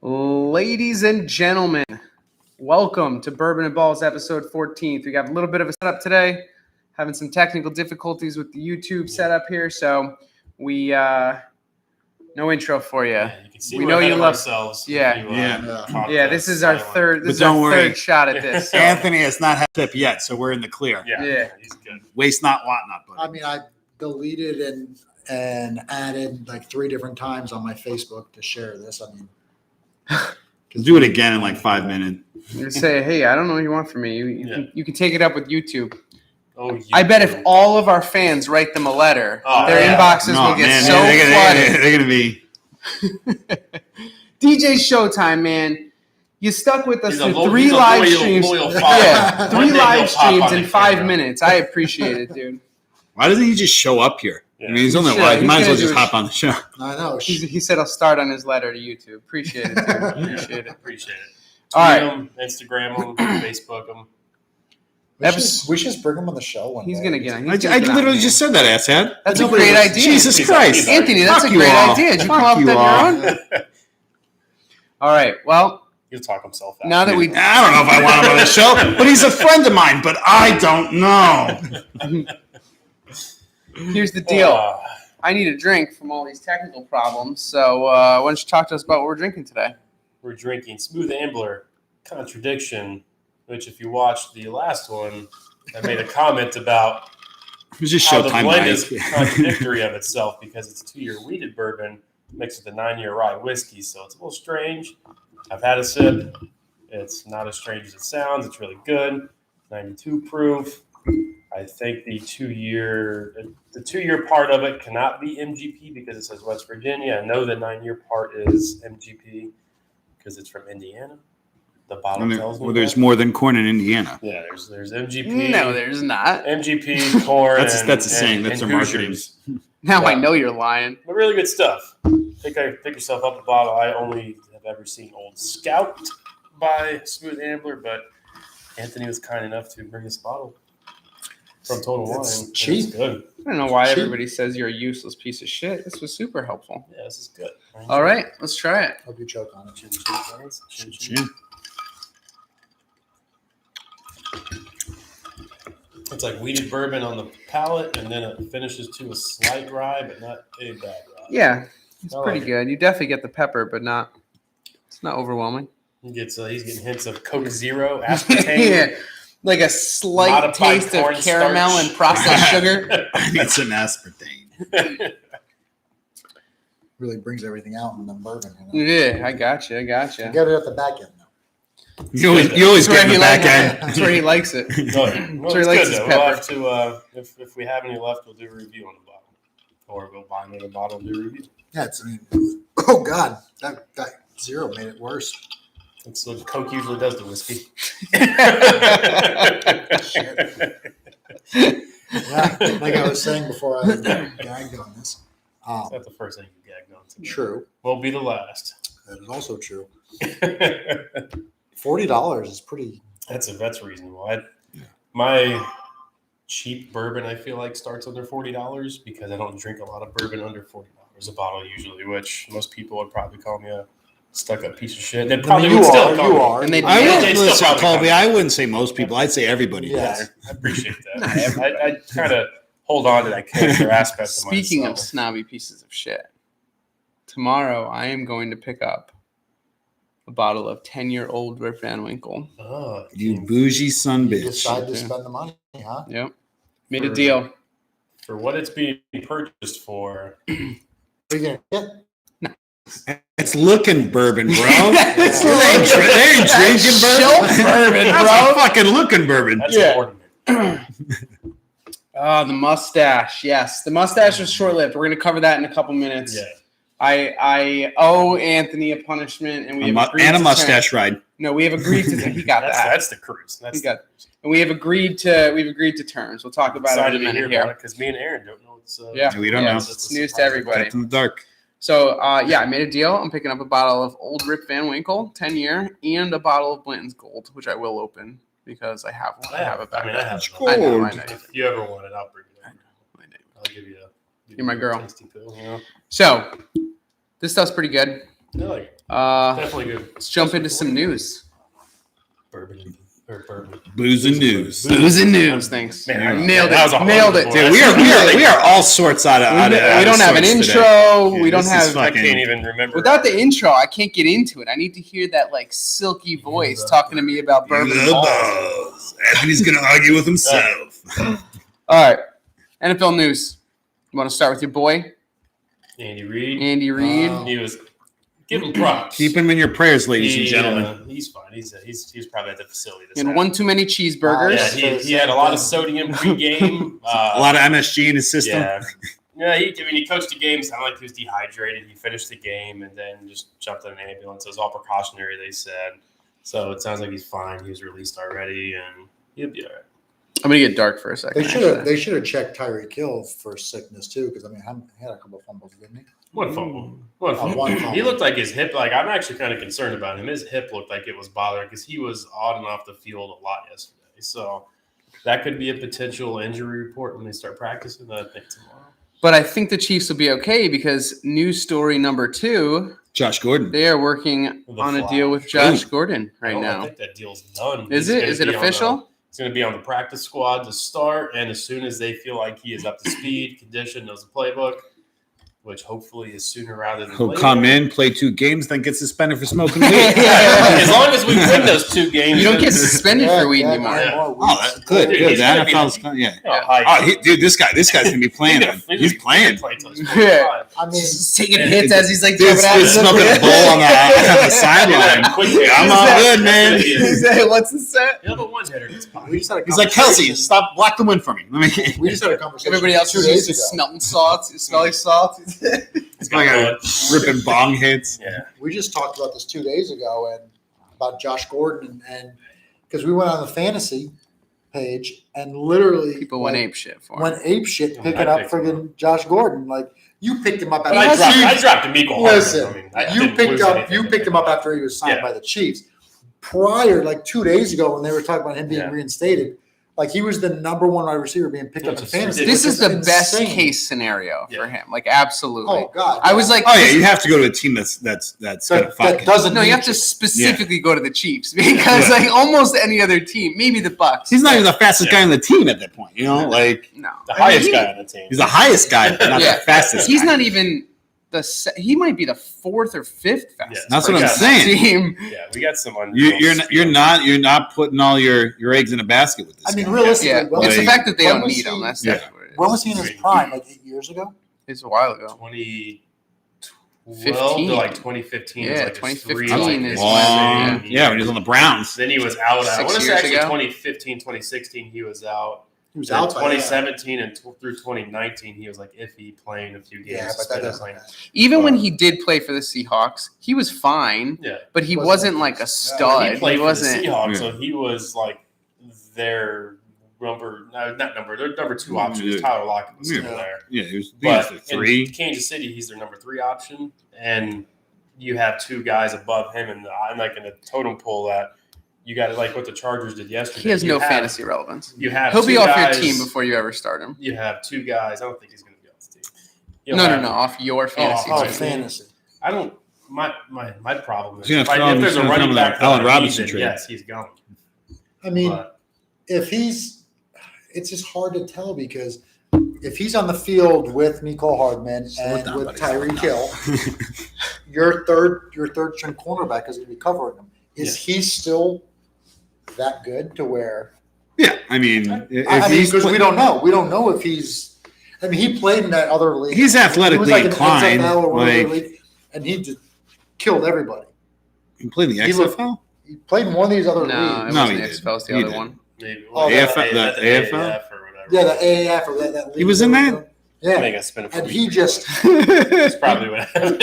Ladies and gentlemen, welcome to Bourbon Balls episode 14. We got a little bit of a setup today, having some technical difficulties with the YouTube setup here, so we no intro for you. Yeah, you can see we we're know ahead you of love ourselves. Yeah. This is our third shot at this. So. Anthony has not had a tip yet, so we're in the clear. Yeah. He's good. Waste not, want not, buddy. I mean, I deleted and added like 3 different times on my Facebook to share this. I mean, Do it again in like 5 minutes. You say, hey, I don't know what you want from me. You can take it up with YouTube. Oh, I bet if all of our fans write them a letter, their inboxes will get flooded. They're going to be. DJ Showtime, man. You stuck with us He's a through loyal- 3 he's a live loyal- streams. loyal follower. Yeah, 3 One day live he'll pop streams on in the 5 camera. minutes. I appreciate it, dude. Why doesn't he just show up here? Yeah. I mean, he's on the He live. should. He might as well He's just gonna do hop on the show. I know. He said I'll start on his letter to YouTube. Appreciate it, dude. Appreciate it. Appreciate it. All Tweet right. him, Instagram him, Facebook him. We should bring him on the show one He's day. going to get on. I literally just said that, asshat. That's a great idea. Jesus He's Christ. like- Anthony, that's Fuck a you great all. idea. Did you Fuck come up with you that all. on your own? All right. Well, He'll talk himself out. now that we I don't know if I want him on the show, but he's a friend of mine, but I don't know. here's the deal. I need a drink from all these technical problems. So why don't you talk to us about what we're drinking today? We're drinking Smooth Ambler Contradiction, which if you watched the last one, I made a comment about It was just how the showtime blend bias. is contradictory of itself because it's 2-year wheated bourbon mixed with a 9-year rye whiskey. So it's a little strange. I've had a sip. It's not as strange as it sounds. It's really good. 92 proof. I think the 2-year part of it cannot be MGP because it says West Virginia. I know the 9-year part is MGP because it's from Indiana. The bottle tells me There's that. more than corn in Indiana. Yeah, there's MGP. No, there's not. MGP, corn. That's a saying. That's and their marketing. Hoosiers. Now I Yeah. know you're lying. But really good stuff. Pick yourself up a bottle. I only have ever seen Old Scout by Smooth Ambler, but Anthony was kind enough to bring this bottle from Total Wine. It's and cheap. It's good. I don't know why Cheap. everybody says you're a useless piece of shit. This was super helpful. Yeah, this is good. All right, let's try it. Hope you choke on it. Chin, chin, guys. Chin, chin. Chin. It's like weeded bourbon on the palate, and then it finishes to a slight rye, but not a bad rye. Yeah, it's I pretty like it. good. You definitely get the pepper, but it's not overwhelming. He's getting hints of Coke Zero, aspartame. Yeah, like a slight Modified taste of corn caramel starch. and processed sugar. I need some aspartame. Really brings everything out in the bourbon. You know? Yeah, I got you. You get it at the back end, though. You always That's where get in he the back likes end. it. That's where he likes it. Well, So he it's likes good his though. pepper. We'll have to, if we have any left, we'll do a review on the bottle, or we'll buy another bottle and do a review. Yeah, oh God, that zero made it worse. That's what Coke usually does to whiskey. Yeah, like I was saying before I gagged on this. It's not the first thing you gagged on. Today. True. Won't be the last. That is also true. $40 is pretty. That's reasonable. My cheap bourbon, I feel like, starts under $40 because I don't drink a lot of bourbon under $40 a bottle usually, which most people would probably call me a stuck-up piece of shit. They probably you would still are. call You me. are. And they- I They wouldn't still listen, probably call Colby. me. I wouldn't say most people. I'd say everybody. Yeah. does. I appreciate that. I kind of hold on to that character aspect of Speaking of myself. snobby pieces of shit, tomorrow I am going to pick up a bottle of 10-year-old Rip Van Winkle. Oh, You bougie son You bitch. decide to spend the money, huh? Yep. Made a deal. for what it's being purchased for. Are you gonna get? It's looking bourbon, bro. It's They ain't drinking Shelf bourbon. bourbon, That's bro. a fucking looking bourbon. That's Yeah. important. The mustache. Yes, the mustache was short-lived. We're going to cover that in a couple minutes. Yeah. I owe Anthony a punishment, and we have agreed And a to mustache ride. No, we have agreed to. He got that. That's the cruise. That's He got, and we have agreed to. We've agreed to terms. We'll talk about it excited in a to hear minute about here. it because me and Aaron don't know what's. Yeah, We don't know. It's news to everybody. Kept in the dark. So, I made a deal. I'm picking up a bottle of Old Rip Van Winkle, 10-year, and a bottle of Blanton's Gold, which I will open because I have one. I have it back. I mean, I have it. I know. If you ever want it, I'll bring it. I know. I'll give you a. You're my girl. Tasty pill, you know? So, this stuff's pretty good. I like it. Definitely good. Let's jump into some news. Bourbon. Booze and news. Booze and news. Thanks. Man, I nailed that was a it. Nailed it. boy. Dude, we are all sorts out of. We don't have an intro. Yeah, we don't this is have. I fucking- can't even remember. Without the intro, I can't get into it. I need to hear that like silky voice talking to me about bourbon balls. Anthony's gonna argue with himself. All right, NFL news. You want to start with your boy, Andy Reid. Andy Reid? He was give him props. Keep him in your prayers, ladies and gentlemen. He's fine. He's probably at the facility. This And half. one too many cheeseburgers. Yeah, he had a lot of sodium pregame. A lot of MSG in his system. Yeah. He coached the game. Sounded like he was dehydrated. He finished the game and then just jumped in an ambulance. It was all precautionary, they said. So it sounds like he's fine. He was released already, and he'll be all right. I'm gonna get dark for a second. They should have checked Tyreek Hill for sickness too, because I mean, he had a couple of fumbles, didn't he? One fumble. one fumble. He looked like his hip. Like I'm actually kind of concerned about him. His hip looked like it was bothering because he was on and off the field a lot yesterday. So that could be a potential injury report when they start practicing. I think tomorrow. But I think the Chiefs will be okay because news story number 2, Josh Gordon. they are working on a deal with Josh Gordon right I now. think that deal's done. Is it? Is it official? He's going to be on the practice squad to start, and as soon as they feel like he is up to speed, condition, knows the playbook, which hopefully is sooner rather than He'll later. come in, play 2 games, then get suspended for smoking weed. As long as we win those 2 games. You don't get then- suspended for weed anymore. Oh, that's good. Dude, Good. he's The gonna be NFL's yeah. high. This guy's gonna be playing. He's playing. till he's Yeah. 45. I mean, Just taking hits as he's like Dude's jumping out of smoking a bowl on the sideline. I'm all good, man. What's the set? The other one hitter gets behind. we just had a He's like, Kelsey, stop, block the wind for me. Let me. We just had a conversation. Everybody else 2 was days used to ago. smelting salts, smelling salts. He's Like got a ripping bong hits. Yeah. We just talked about this 2 days ago and about Josh Gordon and because we went on the fantasy page and literally People went ape shit for him. went ape shit I picking up picked him friggin' Josh Gordon. Like you picked him up But after I dropped D'Amico Hardman. Listen, I mean, I you didn't picked lose up anything. you picked him up after he was signed Yeah. by the Chiefs. Prior, like 2 days ago, when they were talking about him being Yeah. reinstated, like he was the number 1 wide receiver being picked up in Which is fantasy. This which is the best insane. case scenario for Yeah. him. Like absolutely. Oh God! I was like, Oh yeah, you have to go to a team that's gonna fuck. that doesn't. no, you need have to specifically go to the Chiefs because like almost any other team, maybe the Bucks. He's not even the fastest guy on the team at that point. You know, like No, The I highest mean, guy on the team. he's the highest guy, but not Yeah. the fastest. He's guy. not even he might be the 4th or 5th fastest. Yeah. That's what I'm Yeah. saying. Team. Yeah, we got some. You're not putting all your eggs in a basket with this. I mean, guy. realistically, Yeah, when it's was the he- fact that they when don't was need him. he- That's Yeah. definitely what it is. When was he in his prime? Like 8 years ago. It's a while ago. 2012 to like 2015. Yeah, was like 2015 is Long, when- yeah, when he was on the Browns. Then he was out. I 6 want to say years actually ago? 2015, 2016, he was out. He was Then out by 2017 and through 2019, he was like iffy playing a few games. Yeah, but that suspended doesn't playing. matter. Even when he did play for the Seahawks, he was fine, Yeah, but he Wasn't wasn't like like a this. when stud. he played He for wasn't. the Seahawks, Yeah. so he was like their their number 2 option. Yeah. Tyler Lockett was still Yeah. there. Yeah, he was But in 3. Kansas City, he's their number 3 option, and you have 2 guys above him, and I'm like in a totem pole that you got to like what the Chargers did yesterday. He has You no have- fantasy relevance. You have He'll be 2 off guys- your team before you ever start him. You have 2 guys. I don't think he's going to be off the team. You'll No, have- off your fantasy Oh, team. fantasy. I don't. My problem is He's gonna if, throw him- if there's he's a gonna running throw him back that Allen that I need, Robinson then trade. yes, he's going. I mean, But if he's, it's just hard to tell because if he's on the field with Nicole Hardman Slow it and down, with buddy. Tyreek Hill, your third string cornerback is going to be covering him. Is he still that good to where? Yeah, I mean, if I mean, he's because we don't know. We don't know if he's. I mean, he played in that other league. He's athletically he was like inclined, An XFL or one like- other league, and he just killed everybody. he played in the He looked- XFL. He played in one of these other No, it leagues. No, wasn't he the didn't. XFL, it's the He other didn't. one. maybe Oh, the AFL AAF or whatever. Yeah, the AAF or that league. He was in that? Yeah, Make us spin a and he just That's probably what happened.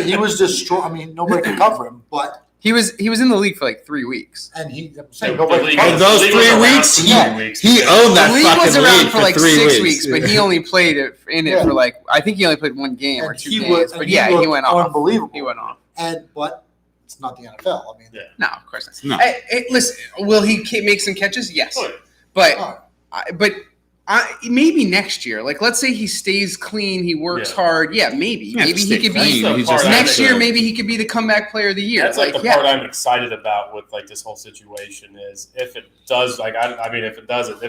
he was destroyed. I mean, nobody could cover him, but He was in the league for like 3 weeks. and he I'm saying The nobody league- could cover Of him. those the league was 3 around weeks, for he- 3 weeks. he owned that The league fucking was around league for like 3 6 weeks, but he Yeah. only played it in it Yeah. for like I think he only played 1 game or And 2 he games. was, But and yeah, he looked went off. unbelievable. He went off. But it's not the NFL. I mean, Yeah. No, of course not. No. Hey, listen, will he make some catches? Yes, Oh, but oh, Maybe next year. Like, let's say he stays clean, he works hard. Yeah, maybe. Yeah, Maybe he could be next year. Maybe he could be the comeback player of the year. That's like the part I'm excited about with like this whole situation is if it does. Like, I mean, if it doesn't,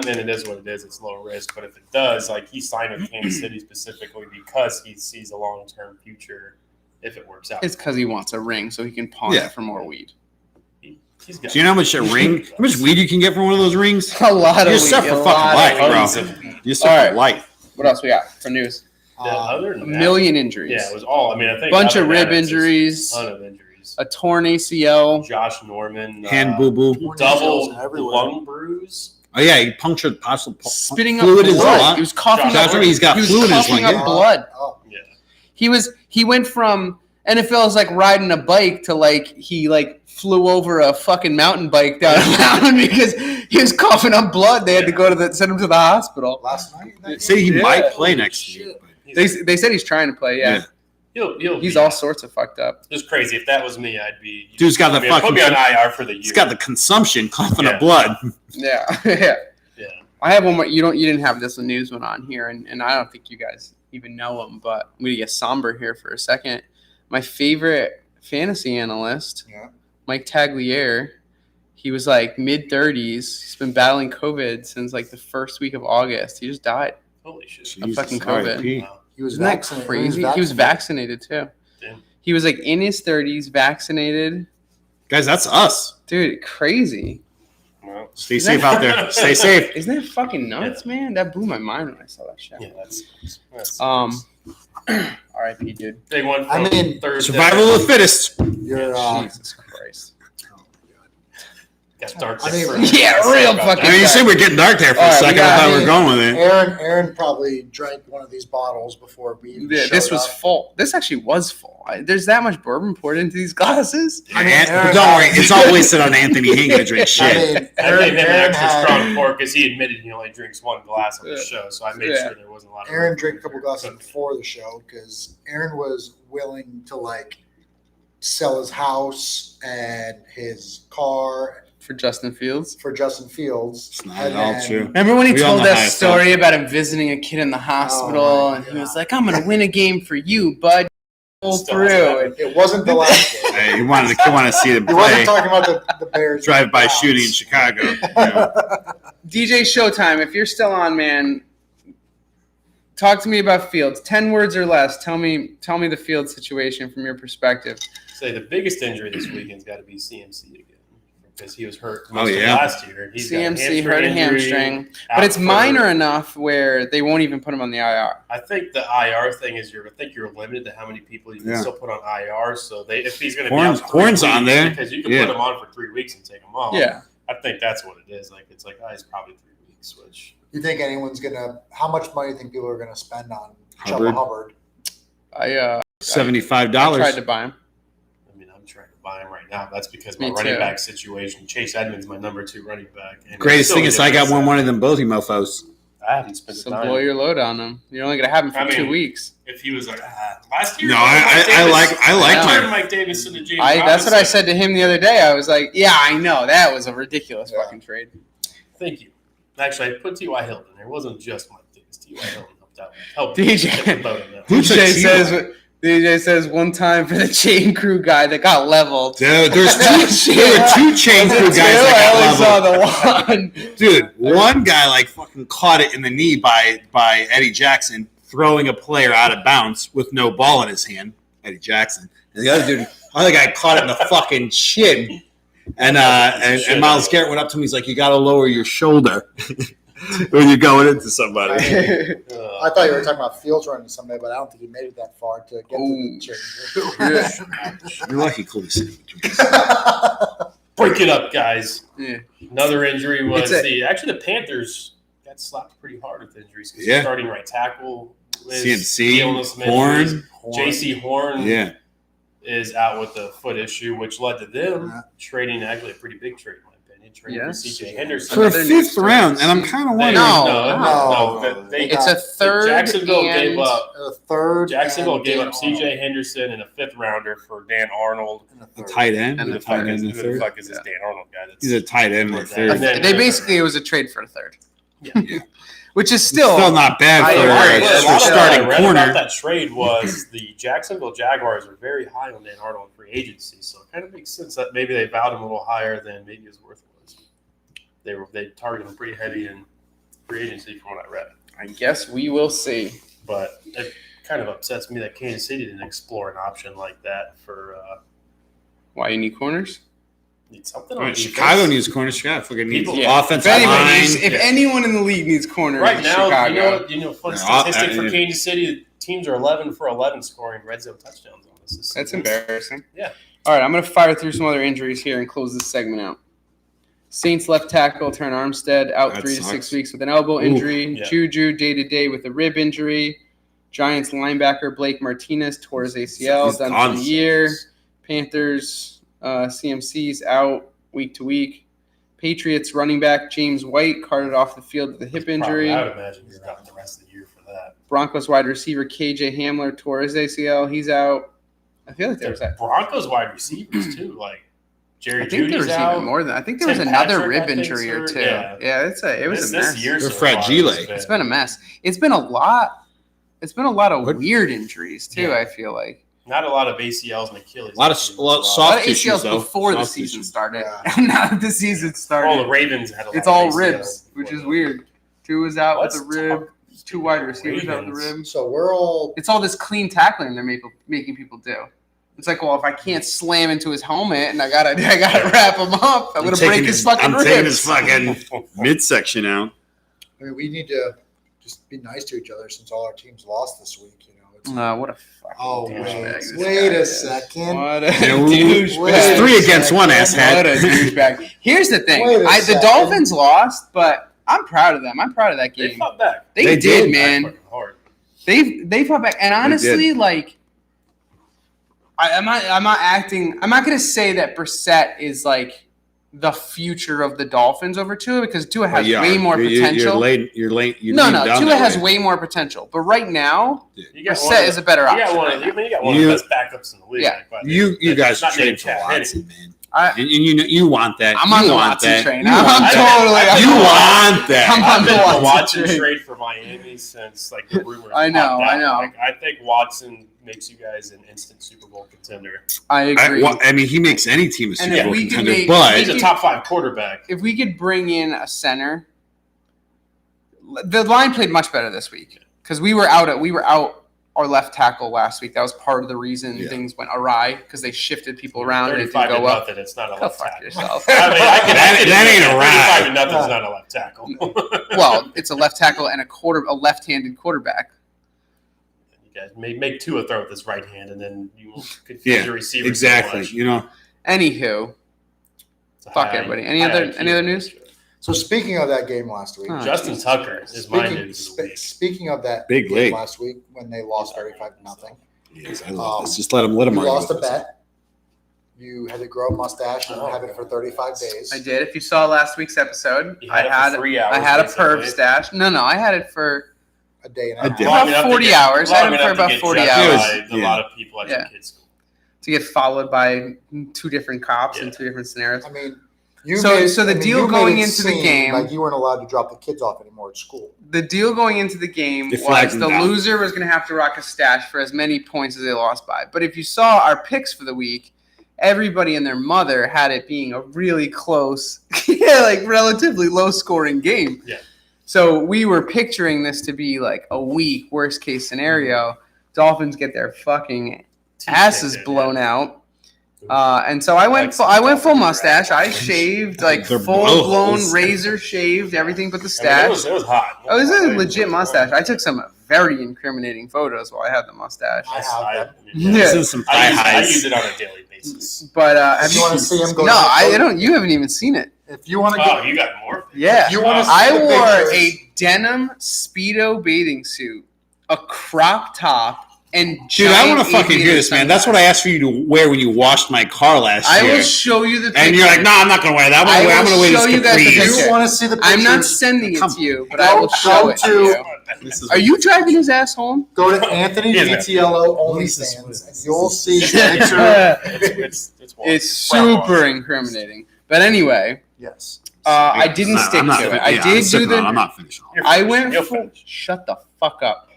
then it is what it is. It's low risk. But if it does, like he signed with Kansas City specifically because he sees a long-term future. If it works out, it's because he wants a ring so he can pawn it for more weed. Do you know how much how much weed you can get from one of those rings? A lot of You're set for fucking life, bro. You're set for life. What else we got for news? Other than a million injuries. Yeah, it was all. I mean, I think bunch of rib injuries, ton of injuries, a torn ACL, Josh Norman, hand boo boo, double lung bruise. Oh yeah, he punctured possible spitting up fluid blood. He was coughing up. He's got fluid in his lung. Blood. Yeah. He went from NFL is like riding a bike to like he like flew over a fucking mountain bike down a mountain because he was coughing up blood. They had to send him to the hospital. Last night? They say he might play next year. They said he's trying to play, He's all sorts of fucked up. Just crazy. If that was me, I'd be. Dude's got the fucking. Put me on IR for the year. He's got the consumption coughing up blood. Yeah. I have one more. You didn't have this news one on here, and I don't think you guys even know him, but I'm gonna get somber here for a second. My favorite fantasy analyst, Mike Tagliere, he was like mid-30s. He's been battling COVID since like the first week of August. He just died. Holy shit! Of fucking COVID. Wow. He was Isn't that vaccinated. crazy? He was vaccinated too. Damn. He was like in his 30s, vaccinated. Guys, that's us. Dude, crazy. Well, stay safe out there. Stay safe. Isn't that fucking nuts, man? That blew my mind when I saw that shit. Yeah, that's R.I.P. dude. Big one. From Thursday. Survival of the fittest. You're, Jesus Christ. Got dark. Real fucking. I mean, you said we're getting dark there for a second. I thought we were going with it. Aaron probably drank one of these bottles before we. Yeah, this was full. This actually was full. There's that much bourbon poured into these glasses. I mean, don't worry, it's all wasted on Anthony. He ain't gonna drink shit. I gave him an extra strong pour because he admitted he only drinks one glass on the show, so I made sure there wasn't a lot of. Aaron drank a couple glasses before the show because Aaron was willing to sell his house and his car. For Justin Fields? It's not at all true. Remember when he told that story about him visiting a kid in the hospital and he was like, I'm going to win a game for you, bud. Pull through. It wasn't the last game. Hey, he wanted to see them play. He wasn't talking about the Bears. Drive-by shooting in Chicago. DJ Showtime, if you're still on, man, talk to me about Fields. 10 words or less. Tell me the Fields situation from your perspective. Say the biggest injury this weekend's got to be CMC again. Because he was hurt most of last year. He's CMC hurt a hamstring, but it's minor enough where they won't even put him on the IR. I think the IR thing is you're limited to how many people you can still put on IR. So if he's going to be out for 3 weeks, on there because you can put him on for 3 weeks and take him off. Yeah, I think that's what it is. It's it's probably 3 weeks. Which you think anyone's gonna? How much money do you think people are going to spend on Chuba Hubbard? $75. I tried to buy him. I'm trying to buy him right now. That's because my running back situation. Chase Edmonds, my number 2 running back. And greatest thing is I got one of them bozy mofos. I haven't spent the time. Blow your load on him. You're only going to have him for 2 weeks. If he was last year. No, I like Mike Davis and the James. That's what I said to him the other day. I was like, yeah, I know. That was a ridiculous fucking trade. Thank you. Actually, I put T.Y. Hilton there. It wasn't just Mike Davis. T.Y. Hilton helped DJ. DJ says one time for the chain crew guy that got leveled. Dude, there were 2 chain crew guys that got leveled. I only saw the one. Dude, one guy fucking caught it in the knee by Eddie Jackson throwing a player out of bounds with no ball in his hand. Eddie Jackson. And the other guy caught it in the fucking shin. And Myles Garrett went up to him. He's like, "You got to lower your shoulder when you're going into somebody." I thought you were talking about Fields running someday, but I don't think he made it that far to get to the change. You're lucky, Colby. Break it up, guys. Yeah. Another injury was the Panthers got slapped pretty hard with injuries because the starting right tackle CMC, Horn, J.C. Horn is out with a foot issue, which led to them trading actually a pretty big trade. For C.J. Henderson for a 5th round, and I'm kind of wondering. No. It's a third. Jacksonville gave up a third. Jacksonville gave up C.J. Henderson and a 5th rounder for Dan Arnold, a tight end. And the fuck is this Dan Arnold guy? He's a tight end. They basically it was a trade for a third. Yeah. Which is still not bad I for agree. A for lot of what I starting read corner. about that trade was the Jacksonville Jaguars are very high on Dan Arnold in free agency, so it kind of makes sense that maybe they valued him a little higher than maybe his worth was. They targeted him pretty heavy in free agency from what I read. I guess we will see. But it kind of upsets me that Kansas City didn't explore an option like that for Why you need corners? need something on defense. Chicago needs corners. Chicago fucking needs People- offensive If line. anyone in the league needs corners, Right it's now, Chicago. you know, fun No, statistic for Kansas City: teams are 11 for 11 scoring red zone touchdowns on this. That's embarrassing. Yeah. All right, I'm going to fire through some other injuries here and close this segment out. Saints left tackle Turn Armstead out That 3 to sucks. 6 weeks with an elbow injury. yeah. Juju day-to-day with a rib injury. Giants linebacker Blake Martinez tore his ACL, He's done gone. for the year. Panthers CMC's out week to week. Patriots running back James White carted off the field with a hip injury. I would imagine he's out the rest of the year for that. Broncos wide receiver KJ Hamler tore his ACL. He's out. I feel like there was that. Broncos wide receivers too, like Jerry I think there Judy's was out. even more than. I think there was Tim another Patrick, rib I think's injury or hurt. two. Yeah. It was a mess. This year They're so far fragile. has It's been a mess. It's been a lot. It's been a lot of weird injuries too. Yeah. I feel like not a lot of ACLs and Achilles. A lot of a lot of soft tissues, ACLs though. before the Soft season tissues. started. Yeah. Now that the season started, All the Ravens had a lot it's of all ACLs ribs, which before is that. weird. Two was out Let's with a rib. talk Two wide receivers out with the Ravens. rib. So we're all It's all this clean tackling they're making people do. It's like, well, if I can't slam into his helmet and I gotta wrap him up, I'm gonna break his fucking I'm ribs. taking his fucking midsection out. I mean, we need to just be nice to each other since all our teams lost this week. You know, it's What a fucking oh douchebag this wait guy a is. second. What a Yeah, douchebag. It's 3 against 1, asshat. What a douchebag. Here's the thing. Wait a The second. Dolphins lost, but I'm proud of them. I'm proud of that They game. fought back. They They did, did. man. Fucking hard. They fought back. And honestly, like I'm not gonna say that Brissett is like the future of the Dolphins over Tua because Tua has way more potential. You're late. No, Tua has way more potential. But right now, You got Brissett is a better You option. got one. right now. You got one of the best backups in the league. Yeah. But You it's guys not trade named for Chad Watson, man. I- And you want that. I'm on you the want Watson that. train. You I'm want that. totally. You I'm want that. I'm on I've the been the Watson Watson train. trade for Miami since like the rumors. I know, popped out. I know. Like, I think Watson makes you guys an instant Super Bowl contender. I agree. I mean, he makes any team a And Super if Bowl we can contender, make- but He's a top 5 quarterback. If we could bring in a center, the line played much better this week because we were out our left tackle last week. That was part of the reason Yeah. things went awry because they shifted people around and it 35 didn't to go up. nothing. It's not a Go left fuck tackle. yourself. I mean, I can That ain't a 35 to nothing is not a left tackle. Well, it's a left tackle and a left-handed quarterback. You guys may make Tua throw with his right hand, and then you will confuse Yeah, your receivers. so exactly. much. You know, Anywho, It's a fuck high- everybody. Any high other IQ. news? So speaking of that game last week, Huh. Justin Tucker is my news of the week. speaking of that Big game league. last week when they lost 35-0, yes, I love this. Just let him you argue lost a with us. bet. You had to grow a mustache and have it for 35 days. I did. If you saw last week's episode, He I had it had for 3 hours. I had a basically. perv stash. No, I had it for A day and A a half. day. Long about enough to 40 get- hours. I long had it for enough to about get 40 judged hours. by a Yeah. lot of people at Yeah. your kids' school. to get followed by 2 different cops in Yeah. 2 different scenarios. I mean, So the deal you made going it into the seem game- like you weren't allowed to drop the kids off anymore at school. The deal going into the game They was flagged him the down. loser was going to have to rock a stash for as many points as they lost by. But if you saw our picks for the week, everybody and their mother had it being a really close, relatively low-scoring game. Yeah. So we were picturing this to be like a weak worst-case scenario. Dolphins get their fucking asses blown out. And so I went full mustache. I shaved like They're full blown blows. razor shaved everything but the I mean, stash. it was hot. Oh, it was a legit mustache. I took some very incriminating photos while I had the mustache. I have that. Yeah. This is some I thigh use highs. it on a daily basis. But have If you want to see him go, No, I don't. You haven't even seen it. If you want to Oh, go, you got more? Yeah, you wanna see I the wore pictures. a denim Speedo bathing suit, a crop top, and Dude, I want giant to fucking hear aviator this, man. That's what I sunglasses. asked for you to wear when you washed my car last I year. will show you the picture. And you're like, no, I'm not going to wear that. I'm I going to will wear show you this guys the capri. picture. you want to see the pictures, I'm not sending it Come to you, but Go- I will show go it to to- you. This is Are you driving his ass home? go to Anthony Yeah. GTLO OnlyFans, and you'll see the picture. It's It's super incriminating. But anyway, Yes. I didn't stick to it. I did do the. I'm not finishing. I went full. Shut the fuck up.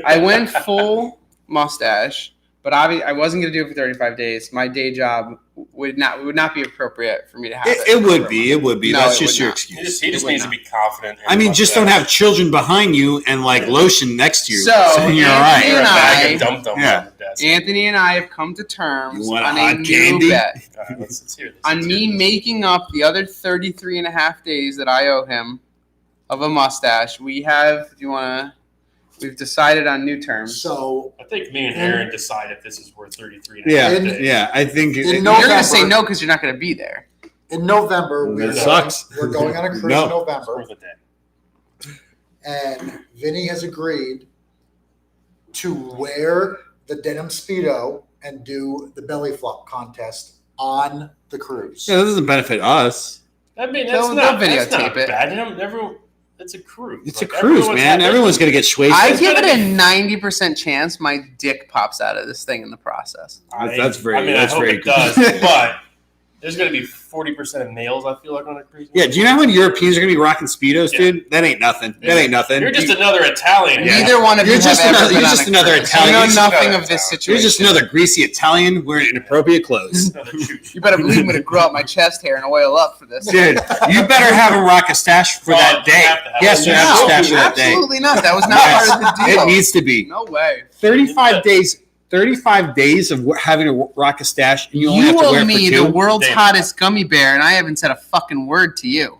I went full mustache, but I wasn't going to do it for 35 days. My day job would not be appropriate for me to have it. It would be. It would be. No, That's it just would your not. excuse. He just needs to be confident. I mean, just don't have children behind you and like lotion next to you. So, you're all right. Or a bag of I- dum-dum Yeah. on the desk. Anthony and I have come to terms You want on a a hot new candy? bet. All right, let's hear this. On Let's me hear this. making up the other 33 and a half days that I owe him of a mustache. We've decided on new terms. So I think me and Aaron decide if this is worth 33. Yeah. I think In You're November- going to say no because you're not going to be there. in November, That sucks. we're going on a cruise No. in It's November, worth a day. and Vinny has agreed to wear the denim Speedo and do the belly flop contest on the cruise. Yeah, that doesn't benefit us. I mean, that's They'll not videotape it. bad. It's a cruise. It's Like, a cruise, man. Everyone's gonna get swayed. I It's give it gonna a 90% chance my dick pops out of this thing in the process. That's very- I mean, that's I hope very it does, but there's going to be 40% of males. I feel like on a cruise. Yeah, do you know how many Europeans are gonna be rocking speedos, Yeah. dude? That ain't nothing. That ain't nothing. You're just another Italian. Yeah. Neither one of You're you just have ever another- been you're on just a another cruise. Italian. You know You're just nothing another of this Italian. situation. You're just another greasy Italian wearing inappropriate clothes. Another chooch. You better believe I'm going to grow out my chest hair and oil up for this. Dude, you better have him rock a stash for Well, that you day. have to have Yes, it. you have a stash for that day. Absolutely not. That was not Yes. part of the deal. It needs to be. No way. 35 days. 35 days of having to rock a stash, and you only have to You wear owe it me for the two. world's Damn. hottest gummy bear, and I haven't said a fucking word to you.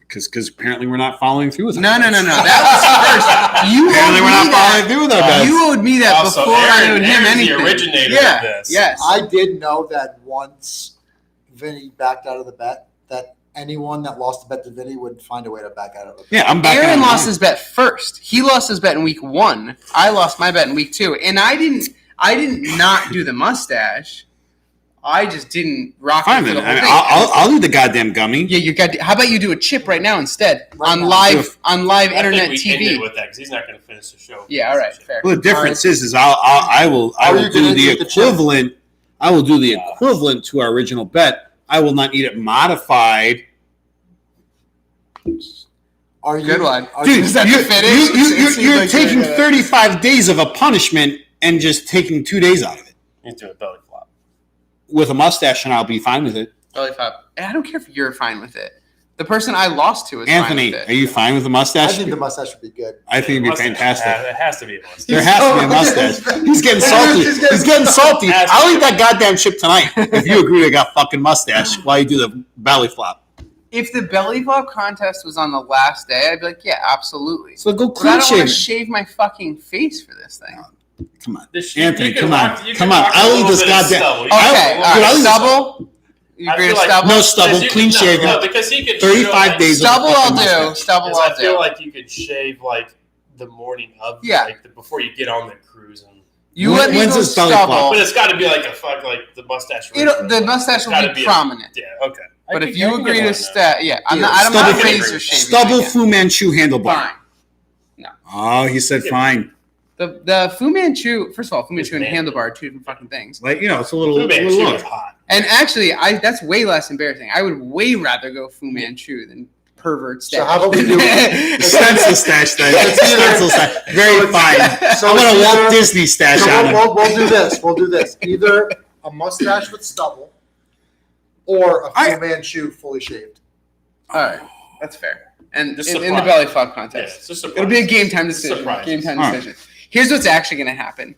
Because apparently we're not following through with it. No. That was first. You Apparently owed we're me not following that. through with our bets. You owed me that Also, before I owed him Aaron's anything. the originator yeah. of this. Yes. I did know that once Vinny backed out of the bet, that anyone that lost the bet to Vinny would find a way to back out of it. Yeah, I'm back. Aaron on lost mine. his bet first. He lost his bet in week 1. I lost my bet in week 2, and I didn't not do the mustache. I just didn't rock Fine, it for then. the I whole mean, thing. I'll do the goddamn gummy. Yeah, you got. How about you do a chip right now instead Right on now. live I think internet we ended TV? with that because he's not going to finish the show. Yeah, all right, fair. Well, the difference is I will How are you do gonna the do the chip? equivalent. I will do the equivalent to our original bet. I will not need it modified. Are you Good one. Are Dude, you, Is that the finish? you're taking 35 days of a punishment and just taking 2 days out of it. He's doing a belly flop. With a mustache, and I'll be fine with it. Belly flop. I don't care if you're fine with it. The person I lost to is Anthony, fine with are it. you fine with a I mustache? think the mustache would be good. I think it'd be Mustache. fantastic. It has to be a mustache. There has to be a mustache. He's getting salty. He's getting salty. Has to I'll be. eat that goddamn chip tonight if you agree to got fucking mustache while you do the belly flop. If the belly flop contest was on the last day, I'd be like, yeah, absolutely. So go But I clean don't want shave. to shave my fucking face for this thing. Come on, This- Anthony. you can Come rock- on, you can come on. rock a I'll eat little this bit of goddamn. stubble. You Okay, can- all right, I'll eat stubble. You I agree feel to like- stubble? No stubble, Because you clean can- shaven. No, because he could 35 show, days of Stubble fucking I'll do. mustache. Stubble Because I I'll feel do. like you could shave like the morning of, Yeah. like before you get on the cruise, and You let me When's go his belly flop? stubble. but it's got to be like a fuck like the mustache. The mustache It's will gotta be a- prominent. Yeah, okay. I But can- if I you can agree get to on stay, yeah, I'm Yeah, not stubble- razor shaving. Stubble again. Fu Manchu handlebar. Fine. Oh, he said fine. The Fu Manchu, first of all, Fu Manchu and Man. handlebar are two different fucking things. Like, you know, it's a little. Fu Manchu little is hot. And actually, that's way less embarrassing. I would way rather go Fu Manchu than pervert stash. So how about we do Stencil stash then. Stencil stash. Very fine. So I'm it's gonna either- Walt Disney stash So on him. we'll do this. We'll do this. Either a mustache with stubble or a I- Fu Manchu fully shaved. All right, that's fair. And Just in the surprise. belly flop Yeah, contest, it's just a it'll be a game time decision. Surprise. Game time All right. decision. Here's what's actually going to happen.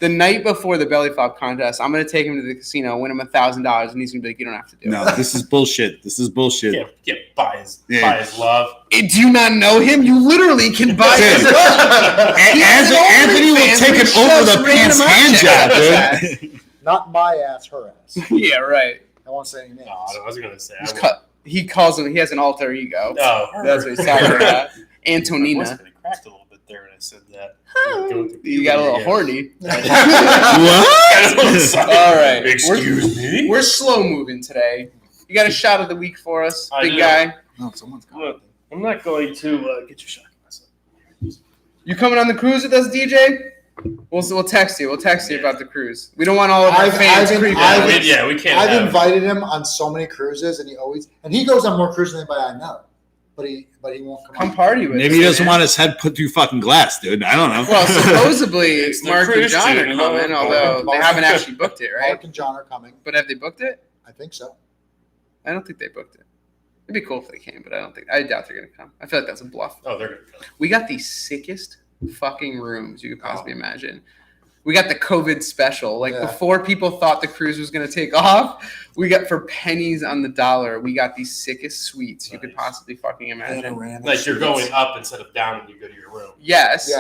The night before the belly flop contest, I'm going to take him to the casino, win him $1,000, and he's going to be like, "You don't have to do No, it." this is bullshit. This is bullshit. Can't buy his Yeah. love. Do you not know him? You literally can buy Dude. his love. He has an Anthony will OnlyFans take where it he over shoves the pants random hand objects. job, dude. Not my ass, her ass. Yeah, right. I won't say any names. No, I was gonna say. He calls him. He has an alter ego. No, That's what he's talking about. My voice Antonina. kind of cracked a little bit there when I said that. You got a little Yeah. horny. What? All right. Excuse me. We're slow moving today. You got a shot of the week for us, I big do. guy? No, someone's got Look, I'm not going to get your shot. Myself. You coming on the cruise with us, DJ? We'll text you. We'll text you about the cruise. We don't want all of our fans creeping. We can't. I've invited him on so many cruises, and he goes on more cruises than anybody I know. But he won't come party with us. Maybe he doesn't want his head put through fucking glass, dude. I don't know. Well, supposedly Mark and John are coming, although they haven't actually booked it, right? Mark and John are coming. But have they booked it? I think so. I don't think they booked it. It'd be cool if they came, but I doubt they're gonna come. I feel like that's a bluff. Oh, they're gonna come. We got the sickest fucking rooms you could possibly imagine. We got the COVID special. Before people thought the cruise was gonna take off, we got for pennies on the dollar. We got the sickest suites you could possibly fucking imagine. Like you're going up instead of down when you go to your room. Yes.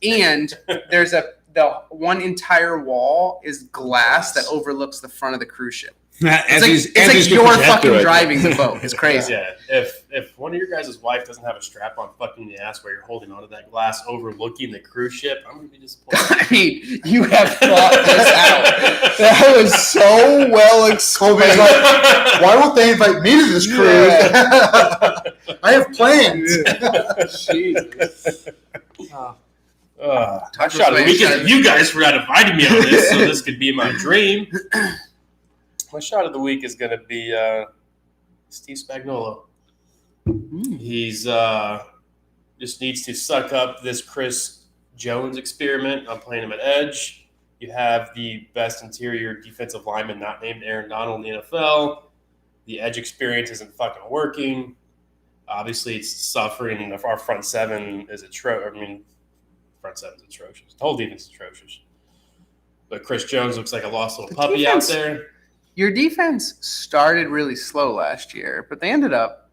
And there's the one entire wall is glass that overlooks the front of the cruise ship. It's like you're fucking driving the boat. It's crazy. Yeah. If one of your guys' wife doesn't have a strap on fucking the ass where you're holding onto that glass overlooking the cruise ship, I'm gonna be disappointed. I mean, you have thought this out. That was so well explained. Like, why won't they invite me to this cruise? Yeah. I have plans. Jesus. My shot of the week is you guys forgot inviting me on this, so this could be my dream. My shot of the week is going to be Steve Spagnuolo. He's just needs to suck up this Chris Jones experiment on playing him at edge. You have the best interior defensive lineman not named Aaron Donald in the NFL. The edge experience isn't fucking working. Obviously, it's suffering. Our front seven is atrocious. Front seven's atrocious. The whole defense is atrocious. But Chris Jones looks like a lost little puppy out there. Your defense started really slow last year, but they ended up.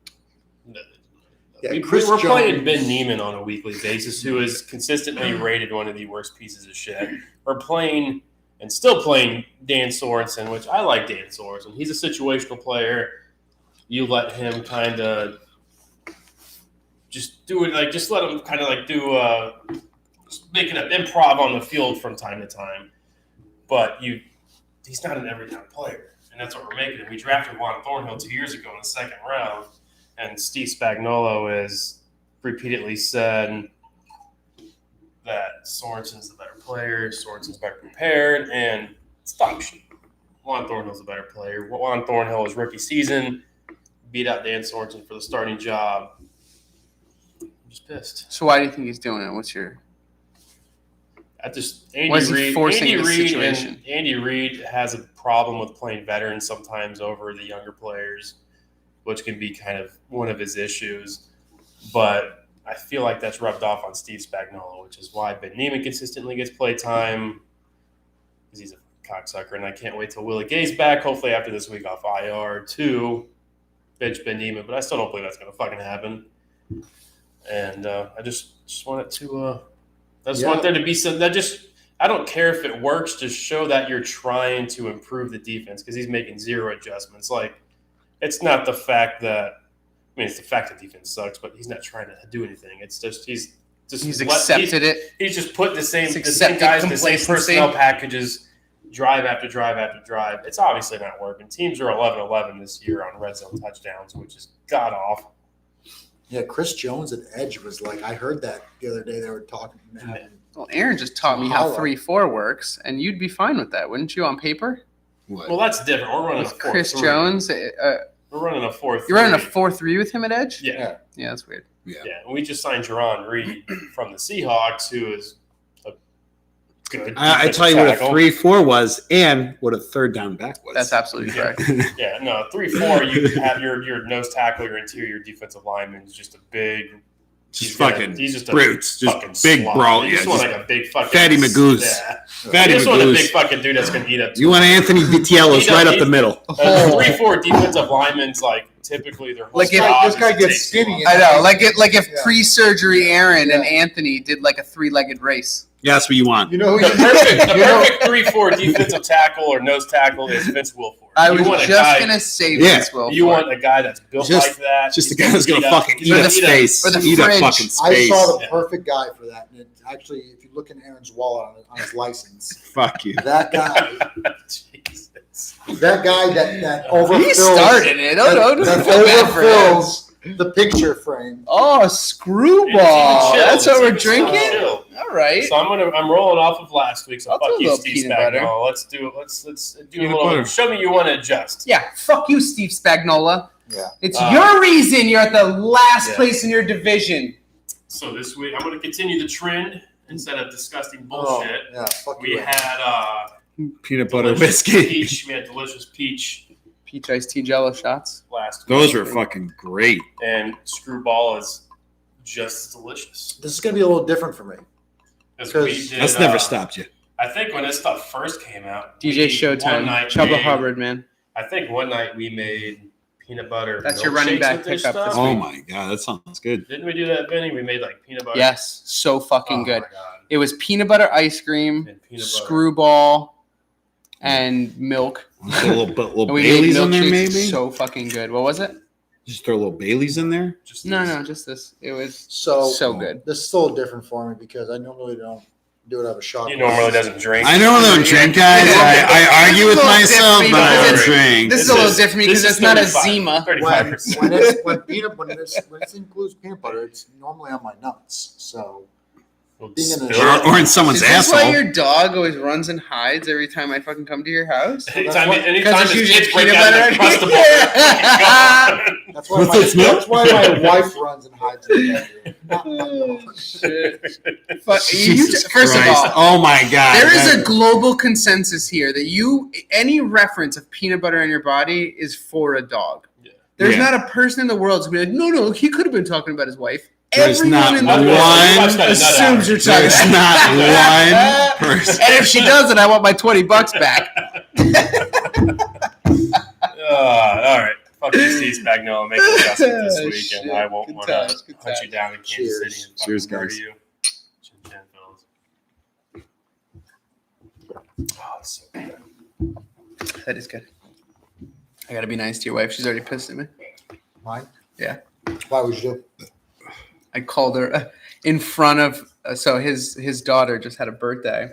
We're playing Ben Neiman on a weekly basis, who is consistently rated one of the worst pieces of shit. We're playing and still playing Dan Sorensen, which I like Dan Sorensen. He's a situational player. You let him kind of just do it, just let him kind of do making an improv on the field from time to time. But he's not an every down player. And that's what we're making him. We drafted Juan Thornhill 2 years ago in the second round, and Steve Spagnuolo has repeatedly said that Sorensen's the better player, Sorensen's better prepared, and stop shit. Juan Thornhill's a better player. Juan Thornhill, his rookie season, beat out Dan Sorensen for the starting job. I'm just pissed. So why do you think he's doing it? What's your... Andy Reid has a problem with playing veterans sometimes over the younger players, which can be kind of one of his issues. But I feel like that's rubbed off on Steve Spagnuolo, which is why Ben Neiman consistently gets play time, because he's a cocksucker. And I can't wait till Willie Gay's back, hopefully after this week off IR, to bench Ben Neiman. But I still don't believe that's going to fucking happen. And I just want it to I just want there to be some I don't care if it works, just show that you're trying to improve the defense, because he's making zero adjustments. It's not the fact that it's the fact that defense sucks, but he's not trying to do anything. It's just he's accepted it. He's just put the same guys, the same personnel packages, drive after drive after drive. It's obviously not working. Teams are 11-11 this year on red zone touchdowns, which is god awful. Yeah, Chris Jones at edge was I heard that the other day. They were talking. Well, Aaron just taught me how 3-4 works, and you'd be fine with that, wouldn't you, on paper? What? Well, that's different. We're running a 4-3. Chris Jones. We're running a 4-3. You're running a 4-3 with him at edge? Yeah. Yeah, that's weird. Yeah. And we just signed Jerron Reed from the Seahawks, who is a good. I tell you what a 3-4 was, and what a third down back was. That's absolutely correct. Yeah, no, 3-4. You have your nose tackle, your interior defensive lineman is just a big. He's just brutes, just big slot. brawl. You just want a big fucking Fatty Magoose. Yeah. Fatty you just Magoose. want a big fucking dude that's gonna eat up. You want Anthony Vitiello's right up the middle. 3-4 defensive linemen's typically their whole this guy gets skinny. I know, if pre-surgery Aaron and Anthony did a 3-legged race. Yeah, that's what you want. You know who the perfect 3-4 defensive tackle or nose tackle is Vince Wilfork. I was just going to say Vince Wilfork. You want a guy that's built like that. Just a guy who's going to fucking eat up space. Eat up fucking space. I saw the perfect guy for that. And actually, if you look in Aaron's wallet on his license. Fuck you. That guy. Jesus. That guy that overfills. He started it. That overfills the picture frame. Oh, screwball. That's what we're drinking? All right. So I'm rolling off of last week. So I'll do fuck a you, little Steve peanut butter. Spagnuolo. Let's do a Peanut little. butter. Show me you want to adjust. Yeah, fuck you, Steve Spagnuolo. Yeah. It's your reason you're at the last Yeah. place in your division. So this week I'm going to continue the trend instead of disgusting Oh, bullshit. yeah. Fuck We you. had Peanut butter delicious whiskey. peach. We had delicious peach Peach iced tea Jello shots. last Those week. were fucking great. And screwball is just as delicious. This is gonna be a little different for me. As Because we did, That's never stopped you. I think when this stuff first came out, DJ one Showtime. night Chubba made- Hubbard, man. I think one night we made peanut butter. That's your running milkshakes back with this pickup this stuff. Oh my god, that sounds good. Didn't we do that, Vinny? We made like peanut butter. Yes, so fucking Oh good. my God. It was peanut butter ice cream, And peanut butter. screwball, and milk. Throw a little And we Baileys made in there, milkshakes. maybe. So fucking good. What was it? Just throw a little Baileys in there. Just No, this. no, just this. It was So, so good. this is still different for me because I normally don't do it out of a shot. He normally doesn't drink. I don't drink, guys. I argue with It's a little myself, different but I because don't it's- drink. This is a little different because this it's is not a 35, Zima. 35%. When it includes peanut butter, it's normally on my nuts. So being in a Spill. Or in someone's Is this why asshole. your dog always runs and hides every time I fucking come to your house? Anytime, That's anytime it's his usually kids break peanut out butter. of the crustable, Yeah. that's why With its milk? my wife runs and hides in the bedroom. Not my Oh, dog. shit. Jesus First of Christ. all, Oh my god. there is that- a global consensus here that any reference of peanut butter in your body is for a dog. Yeah. There's Yeah. not a person in the world who's going to be like, no, he could have been talking about his wife. There's Everyone not in the one- world Wife's got a nut assumes you're allergy. talking There's about not one person. And if she doesn't, I want my $20 back. All right. Fuck you, Steve Spagnuolo. Make an adjustment this Oh, week, shit. and I won't Good want to times, good hunt you times. down in Kansas Cheers. City and fucking Cheers, murder guys. you. Chin chin, fellas. Oh, it's so good. That is good. I got to be nice to your wife. She's already pissed at me. Mine? Yeah. Why would you do? I called her in front of so his daughter just had a birthday,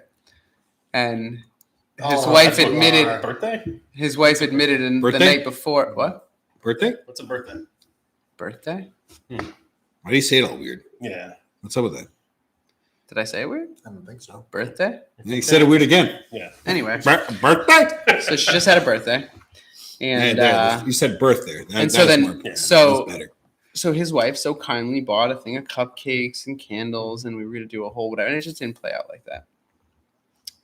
and his Oh, wife that's what admitted you are. Birthday? his wife admitted in the Birthday? night before what Birthday? What's a birthday? birthday? Why do you say it all weird? Yeah. What's up with that? Did I say it weird? I don't think so. Birthday? You said it weird again. Yeah. Anyway, Birthday? so she just had a birthday, and You said birth there. That, and so that was then more- yeah, so that's better. so his wife so kindly bought a thing of cupcakes and candles, and we were gonna do a whole whatever, and it just didn't play out like that.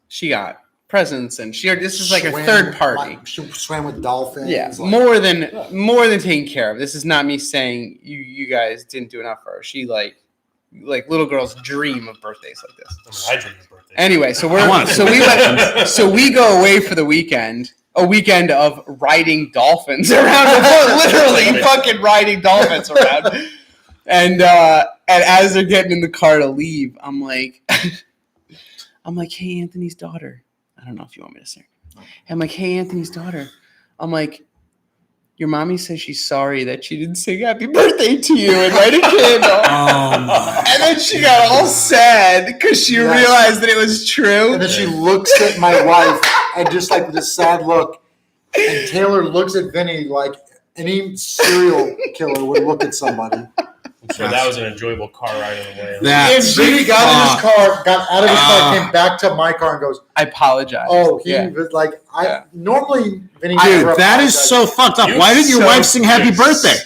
She got presents, and this is like a Swam- third party. like, she swam with dolphins. Yeah, like- more than taken care of. This is not me saying you guys didn't do enough for her. She like little girls dream of birthdays like this. I mean, I dream of birthday. Anyway, so I want we go away for the weekend. A weekend of riding dolphins around the boat, literally fucking riding dolphins around. And as they're getting in the car to leave, I'm like, hey, Anthony's daughter. I don't know if you want me to say her. I'm like, hey, Anthony's daughter. I'm like, your mommy says she's sorry that she didn't sing happy birthday to you and light a candle. Oh my. And then she got all sad because she Yes. realized that it was true. And then she looks at my wife and just like with a sad look. And Taylor looks at Vinny like any serial killer would look at somebody. I'm sure that was an enjoyable car ride on the way. That- And Vinny got out of his car, came back to my car and goes, I apologize. "Oh, he Yeah. was like, Yeah. normally Vinny." Dude, never that is apologizes. so fucked up. You Why didn't your so wife sing happy pissed. birthday?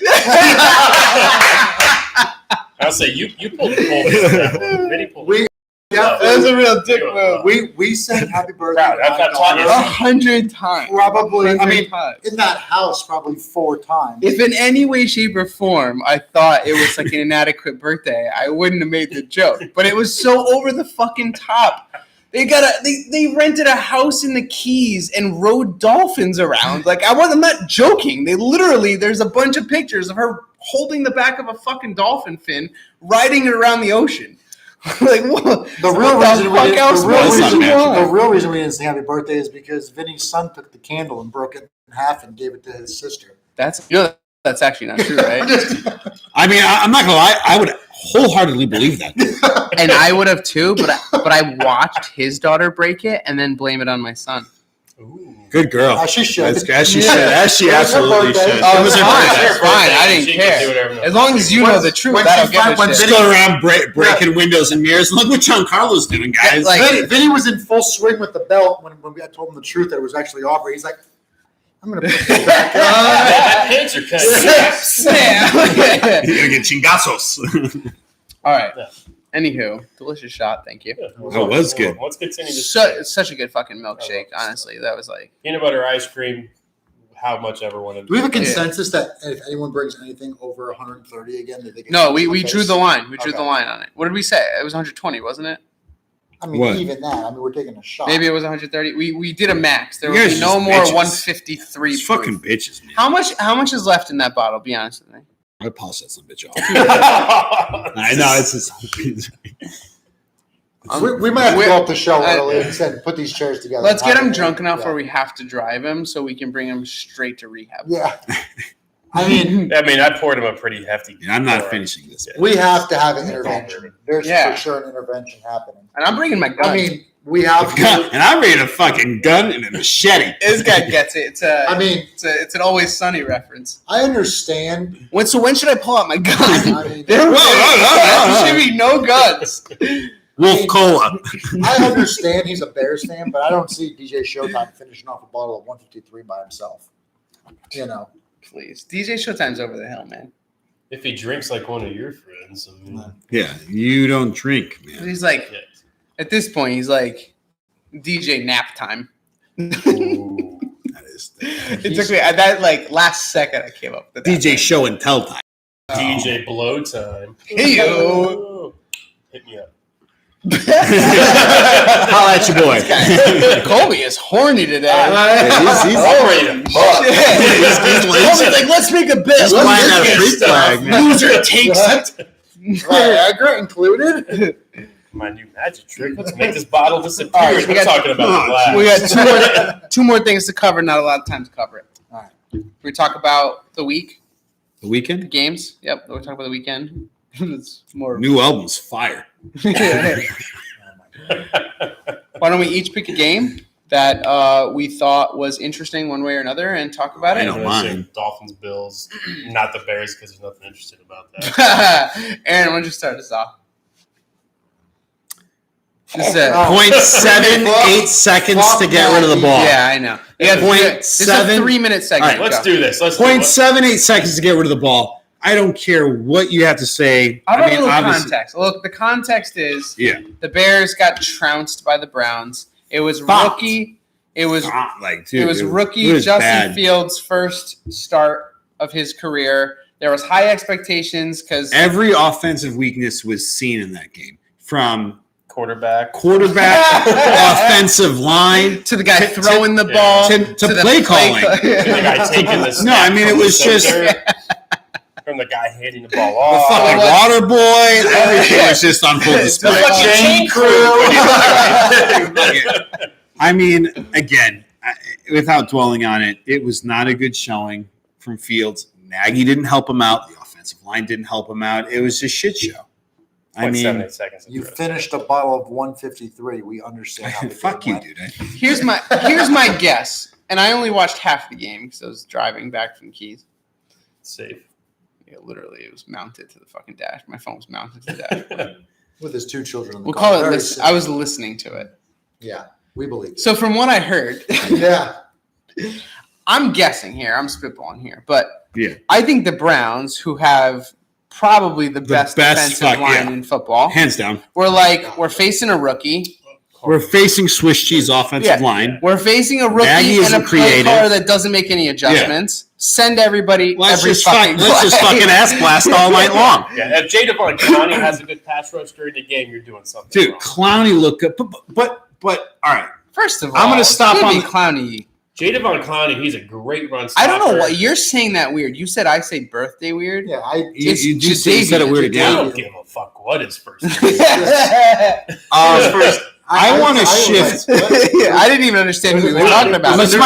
I'll say you pulled the pole for that one. Vinny pulled We- Yeah, That was a real dick Yeah. move. We sang happy birthday. Proud. to my I've taught you. daughter 100 times. Probably, I 100 mean, times. in that house, probably 4 times. If in any way, shape, or form I thought it was like an inadequate birthday, I wouldn't have made the joke. But it was so over the fucking top. They rented a house in the Keys and rode dolphins around. Like I'm not joking. There's a bunch of pictures of her holding the back of a fucking dolphin fin, riding it around the ocean. Like what? The real reason we didn't. That's not magical. The real reason we didn't sing happy birthday is because Vinny's son took the candle and broke it in half and gave it to his sister. That's actually not true, right? I mean, I'm not gonna lie. I would wholeheartedly believe that. And I would have too, but I watched his daughter break it and then blame it on my son. Ooh. Good girl. As she should. As she should. As she absolutely should. Oh, It was her fine. birthday. You're fine. I didn't She care. can do whatever the As fuck long as she you wants. know the truth, when I don't she give a when shit. Just go around breaking windows and mirrors. Look what Giancarlo's doing, guys. Like- Vinny was in full swing with the belt when I told him the truth that it was actually Aubrey. He's like, I'm going to put this back on. That pants are cut. Snap. You're going to get chingazos. All right. Yeah. Anywho, delicious shot. Thank you. That was good. Let's continue this. Such a good fucking milkshake. Honestly, that was like. Peanut butter ice cream. How much ever wanted. Do we have a consensus that if anyone brings anything over 130 again, they think it's No, we okay? drew the line. We drew Okay. the line on it. What did we say? It was 120, wasn't it? I mean, What? even that. I mean, we're taking a shot. Maybe it was 130. We did a max. There You will guys be no just more bitches. 153. These proof. fucking bitches, man. How much is left in that bottle? Be honest with me. I polish that some bitch off. I I know it's just. we might have to go up the show I- early and said, put these chairs together. Let's get him Yeah. drunk enough Yeah. where we have to drive him, so we can bring him straight to rehab. Yeah. I mean, I poured him a pretty hefty. Yeah, I'm not pour. finishing this. we have to have an intervention. There's Yeah. for sure an intervention happening. And I'm bringing my gun. I mean, we have Gun, to. and I'm ready to fucking gun and a machete. this guy gets it. It's an Always Sunny reference. I understand. When should I pull out my gun? I mean, There Whoa. should be no guns. Wolf Cola. I understand he's a Bears fan, but I don't see DJ Showtime finishing off a bottle of 153 by himself. You know. Please, DJ Showtime's over the hill, man. If he drinks like one of your friends, I mean, Yeah, you don't drink, man. He's like, yeah. at this point, he's like DJ nap time. Ooh. That is It took me that like last second I came up with that. DJ Show and Tell Time. DJ blow time. Hey-yo. Oh. Hit me up. Holla at your boy. Colby is horny today. He's I'm ready to fuck. He's Colby's like, let's make a bit. He's Let's flying make out a it. freak flag, man. Loser takes it. Viagra included? My new magic trick. Let's make this bottle disappear. All right, we We're got- talking about the glass. We got two more things to cover. Not a lot of time to cover it. All right. We talk about the week, The the weekend? games. Yep, we talk about the weekend. It's more. New album's fire. Why don't we each pick a game that we thought was interesting one way or another and talk about I it? don't I'm gonna say mind. Dolphins, Bills, not the Bears because there's nothing interesting about that. Aaron, why don't you start us off? Just, Oh. 0.78 seconds to get rid of the ball. yeah, I know. Yeah, this is a 0.7. 3-minute segment. All right, Let's Go. do this. Let's do it. 0.78 seconds to get rid of the ball. I don't care what you have to say. How about a little obviously- context? Look, the context is Yeah. the Bears got trounced by the Browns. It was Fucked. rookie. It was Like, dude, it was rookie it was Justin bad. Fields' first start of his career. There was high expectations because Every offensive weakness was seen in that game. From Quarterback. quarterback, offensive line, to the guy To- throwing the yeah. ball to the play calling. The guy taking the No, I mean, it was just- from the guy handing the ball The off. fucking what? water boy. Everything was just on full display. The fucking chain I mean, again, without dwelling on it, it was not a good showing from Fields. Nagy didn't help him out. The offensive line didn't help him out. It was a shit show. I mean, 0.78 seconds. You finished a bottle of 153. We understand how the fuck game you, went. dude. Here's my guess, and I only watched half the game because I was driving back from Keys. Safe. Yeah, literally, it was mounted to the fucking dash. My phone was mounted to the dash. With his two children in the We'll car. call it. Very I was listening to it. Yeah, we believe it. So from what I heard, Yeah. I'm guessing here. I'm spitballing here, but Yeah. I think the Browns, who have probably the best defensive fuck, line yeah. in football, Hands down. we're facing a rookie. We're facing Swiss cheese offensive Yeah. line. We're facing a rookie Nagy and a isn't play creative. caller that doesn't make any adjustments. Send everybody Let's every just fucking fucking ass blast all night long. Yeah, if Jadavion Clowney has a good pass rush during the game, you're doing something Dude, wrong. Clowney looked good. But all right. First of all, I'm gonna stop Jimmy on- Clowney. Jadavion Clowney, he's a great run I stopper. don't know what you're saying that weird. You said I say birthday weird. Yeah, You It's said it weird I again. don't give a fuck what his first name is. First, I want to shift. I didn't even understand who we were talking I'm about. gonna spend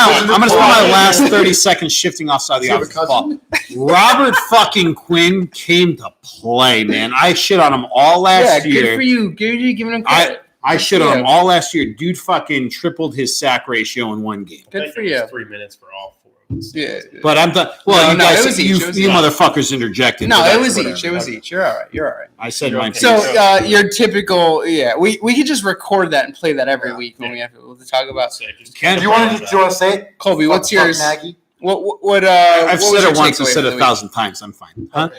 my last 30 seconds shifting offside the Do you have a offensive ball. cousin? Robert fucking Quinn came to play, man. I shit on him all Yeah, last good year. for you. Good for you giving him I credit. I shit on him all last year. Dude fucking tripled his sack ratio in one game. Good for you. 3 minutes for all 4 of us. Yeah. But I'm done. Well, you guys, it was each. you motherfuckers interjected. No, but it was whatever. each. It was each. You're all right. You're all right. I said You're mine. okay. So your typical, we could just record that and play that every week when we have to talk about. So just Ken, Do you want to say it? Colby, what's Fuck yours? Nagy? What I've what was said your it once. I takeaway said for it the 1,000 times. I'm fine. Huh?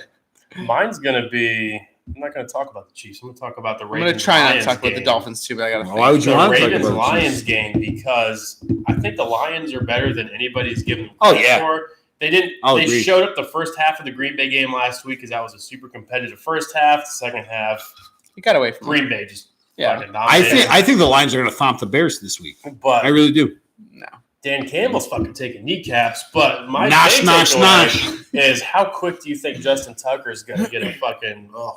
Mine's gonna be. I'm not gonna talk about the Chiefs. I'm gonna talk about the week? Ravens. I'm gonna try not to Lions talk about the game. Dolphins too, but I gotta. Why would you The want to talk Ravens about Lions game because I think the Lions are better than anybody's given them Oh, credit yeah. for. They didn't. I'll they agree. showed up the first half of the Green Bay game last week because that was a super competitive first half. The second half, You got away from Green Bay just Yeah. fucking I dominated. think the Lions are going to thump the Bears this week. But I really do. No. Dan Campbell's fucking taking kneecaps. But my Nosh, main nosh, takeaway nosh. is how quick do you think Justin Tucker is going to get a fucking Oh,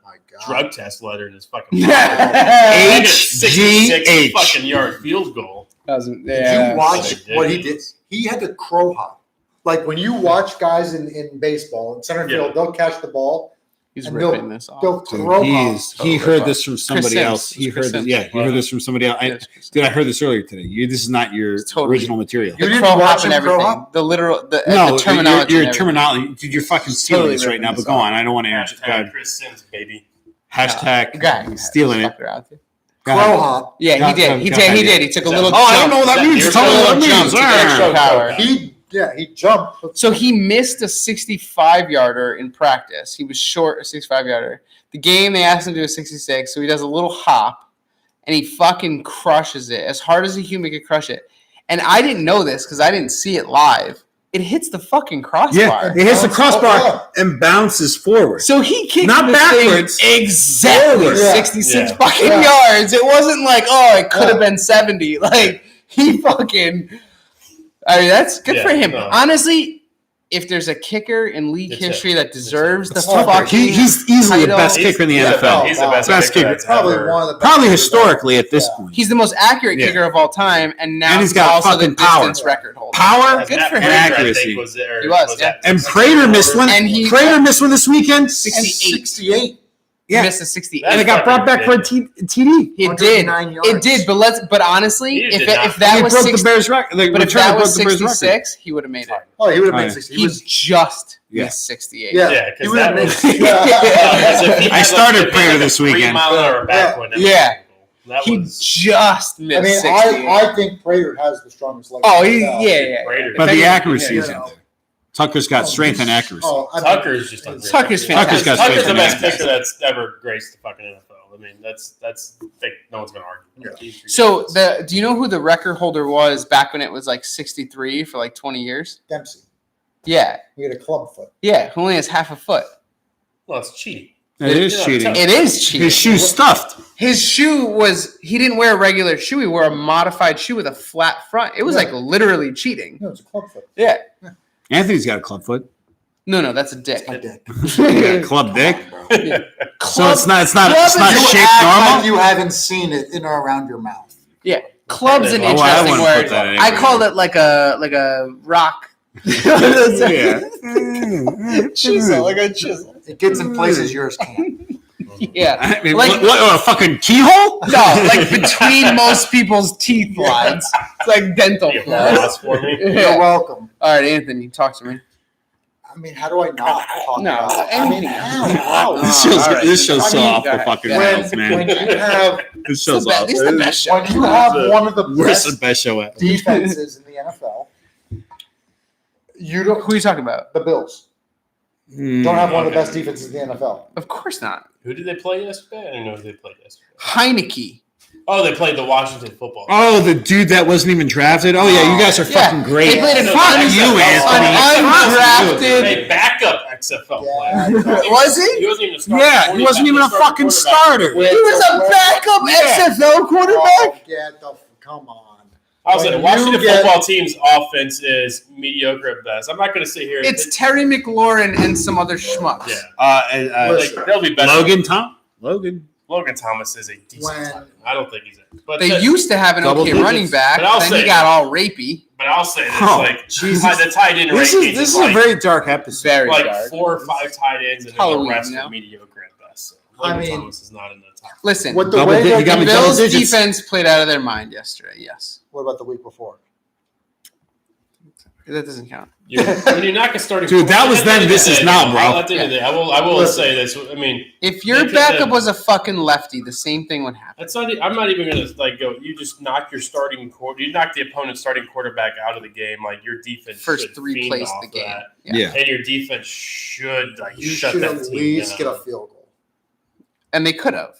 my God. drug test letter in his fucking That HGH. fucking yard field goal. wasn't- Did yeah. you watch Ridiculous. what he did? He had to crow hop. Like when you watch guys in baseball in center field, they'll catch the ball. He's and ripping this off. They'll Dude, crow he hop. is. He heard this from somebody Sims. else. He It's Chris heard this. Sims. Yeah, he heard this from somebody else. Dude, I heard this earlier today. This is not your It's totally- original material. You The didn't crow watch hop and him crow everything. hop? The literal, the No, terminology. your and everything. terminology. Dude, you're fucking stealing Totally this right ripping now. this But go off. on. I don't want to answer. Hashtag Chris Sims, baby. Hashtag Guy, stealing it. fuck around with you. Go Crow ahead. hop. Yeah, he God, did. He God, did. He yeah. did. He took a Is little that- Oh, I don't jump. know what that Is that means. your Tell me what little that jump means. to get extra power. He jumped. So he missed a 65-yarder in practice. He was short a 65-yarder. The game, they asked him to do a 66, so he does a little hop, and he fucking crushes it as hard as a human could crush it. And I didn't know this because I didn't see it live. It hits the fucking crossbar. Yeah, it hits the crossbar and bounces forward. So he kicked Not the backwards. thing exactly Forward. 66 Yeah. fucking yards. It wasn't like, oh, it could have been 70. Like, he fucking... I mean, that's good for him. no. Honestly, if there's a kicker in league It's history him. that deserves the It's Tucker. fucking... He's easily the title. best kicker in the NFL. He's the best, Best kicker kicker. that's Probably ever. one of the best. Probably historically at this point. He's the most accurate Yeah. kicker of all time, and now And he's got also fucking the power. distance record holder. Power Good Matt for him. Prater, I think, Accuracy. was there. He was, yeah. that And 60 Prater missed one. And he- Prater missed one this weekend. 68. Yeah. Missed a 68. And it got brought back for a TD. It did. 109 It yards. did, but honestly, He if did not. that He was broke 60, the Bears record. The but if returner that broke was the Bears record. 66, he would have made it. Oh, he would have Oh, been yeah. 60. He just Yeah. missed 68. Yeah. Yeah, He because would that have was. missed. I started Prater this weekend. 3 mile an hour back when Yeah. That He was. just I missed mean, 68. I think Prater has the strongest leg. Oh, in the he, NFL. yeah. Prater. But If the anything, accuracy yeah. isn't there. Tucker's got strength and accuracy. Oh, I mean, Tucker's just unreal. Tucker's fantastic. Tucker's the best Fantastic. kicker that's ever graced the fucking NFL. I mean, that's like, no one's gonna argue. He's So ridiculous. do you know who the record holder was back when it was like 63 for like 20 years? Dempsey. Yeah. He had a club foot. Yeah. Who only has half a foot. Well, it's cheating. It is Yeah, cheating. It is cheating. His shoe's stuffed. His shoe was, he didn't wear a regular shoe. He wore a modified shoe with a flat front. It was Yeah. like literally cheating. No, it's a club foot. Yeah. Anthony's got a club foot. No, that's a dick. My dick. You got a club dick. So it's not club is shaped Act normal. like you haven't seen it in or around your mouth. Yeah. Club's an Oh, I interesting wouldn't word. put that in I anywhere. call it like a rock. Yeah. Chisel, like a chisel. It gets in places yours can't. Yeah. I mean, Like- what, a fucking keyhole? No, like between most people's teeth lines. It's like dental Be a floss. boss for me. You're Yeah. welcome. All right, Anthony, talk to me. I mean, how do I not talk No, about it? I mean, anything. how? This all show's right. this show's so I mean, off the go fucking ahead. rails, When man. you have This show's off. This is the best show. when you have one of the Where's the best best show at? defenses in the NFL, you don't. Who are you talking about? The Bills don't have one of the best defenses in the NFL. Of course not. Who did they play yesterday? I didn't know who they played yesterday. Heineke. Oh, they played the Washington football. Oh, the dude that wasn't even drafted. Oh yeah, you guys are Yeah. fucking great. They played an Fuck you, Anthony. Hey, backup XFL Yeah. player. Was he? He wasn't even a starter. Yeah, he wasn't even a fucking starter. He was a backup XFL quarterback. Oh, get the come on. I was saying, the When you Washington get- football team's offense is mediocre at best. I'm not going to sit here. It's Terry McLaurin and some other schmucks. Yeah. Listen, They'll be better. Logan. Thomas is a decent When- talent. I don't think he's in. But They used to have an Double okay digits. running back, But I'll then say- he got all rapey. But I'll say this: Oh, like Jesus. the tight end This rankings is like, a very dark episode. Very like dark. 4 or 5 tight ends, and then Halloween, the rest you know? are mediocre at best. So. Logan I mean, Thomas is not in the top. Listen, With the Double way digit- that you got the me double Bills' digits. defense played out of their mind yesterday. Yes, what about the week before? that doesn't count. When you knock a starting, Dude, that was then, this is now, bro. At the end of the day, I will Listen. say this. I mean, If your They backup could- was a fucking lefty, the same thing would happen. that's not. I'm not even gonna go. You just knock your starting quarter. You knock the opponent's starting quarterback out of the game. Like your defense First should three feed plays off the game. that. Yeah. And your defense should You shut should that at team least down. get a field goal. And they could have.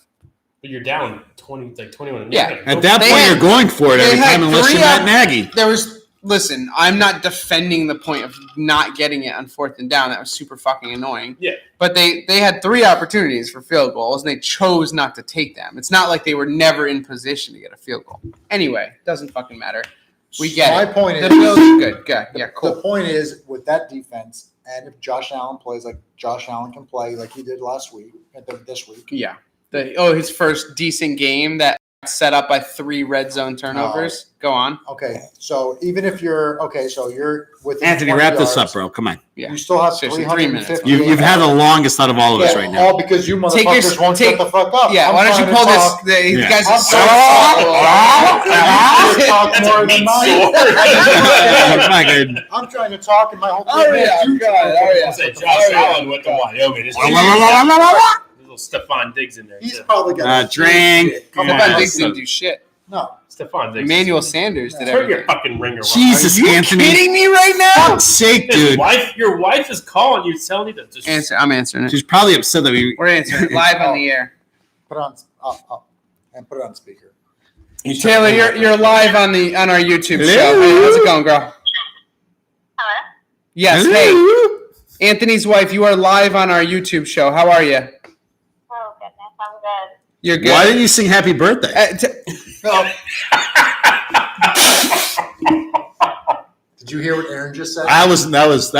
But you're down 21. Yeah. At that They point, had- you're going for it they every had time unless three you're Matt up- Nagy. There was. Listen, I'm not defending the point of not getting it on 4th and down. That was super fucking annoying. Yeah. But they had 3 opportunities for field goals, and they chose not to take them. It's not like they were never in position to get a field goal. Anyway, doesn't fucking matter. We get My it. point The is, Bills are good. Good. Yeah, the cool. point is with that defense, and if Josh Allen plays like Josh Allen can play like he did last week, this week, Yeah. His first decent game that set up by 3 red zone turnovers. Go on. okay. So even if you're so you're within Anthony, 20 wrap this yards, up, bro. Come on. Yeah. You still have Seriously, 3 350. minutes. You've had the longest out of all of us right now. All because you Take your- motherfuckers won't take- shut the fuck up. Yeah, I'm why don't you trying pull to this? talk. The Yeah. guys I'm are so trying to talk That's more a than meat mine. I'm not good. I'm trying to talk in my whole Oh, yeah, you God, oh, yeah. Say Josh Allen went to Wyoming. There's little Stephon Diggs in there. He's too. probably got Drink. Come Stephon on. Diggs didn't do shit. No. Stephon Diggs. Emmanuel Sanders did Turn your everything. fucking ringer. Jesus, Are you Anthony. kidding me right now? Fuck's sake, dude. Your wife is calling you, telling you to just I'm answering it. She's probably upset that we. We're answering it live on the air. Put it on and put it on speaker. Taylor, you're live on our YouTube Hello? show. Hey, how's it going, girl? Hello? Yes. Hey, Anthony's wife, you are live on our YouTube show. How are you? Oh, goodness, I'm good. You're good. Why didn't you sing Happy Birthday? Did you hear what Aaron just said? That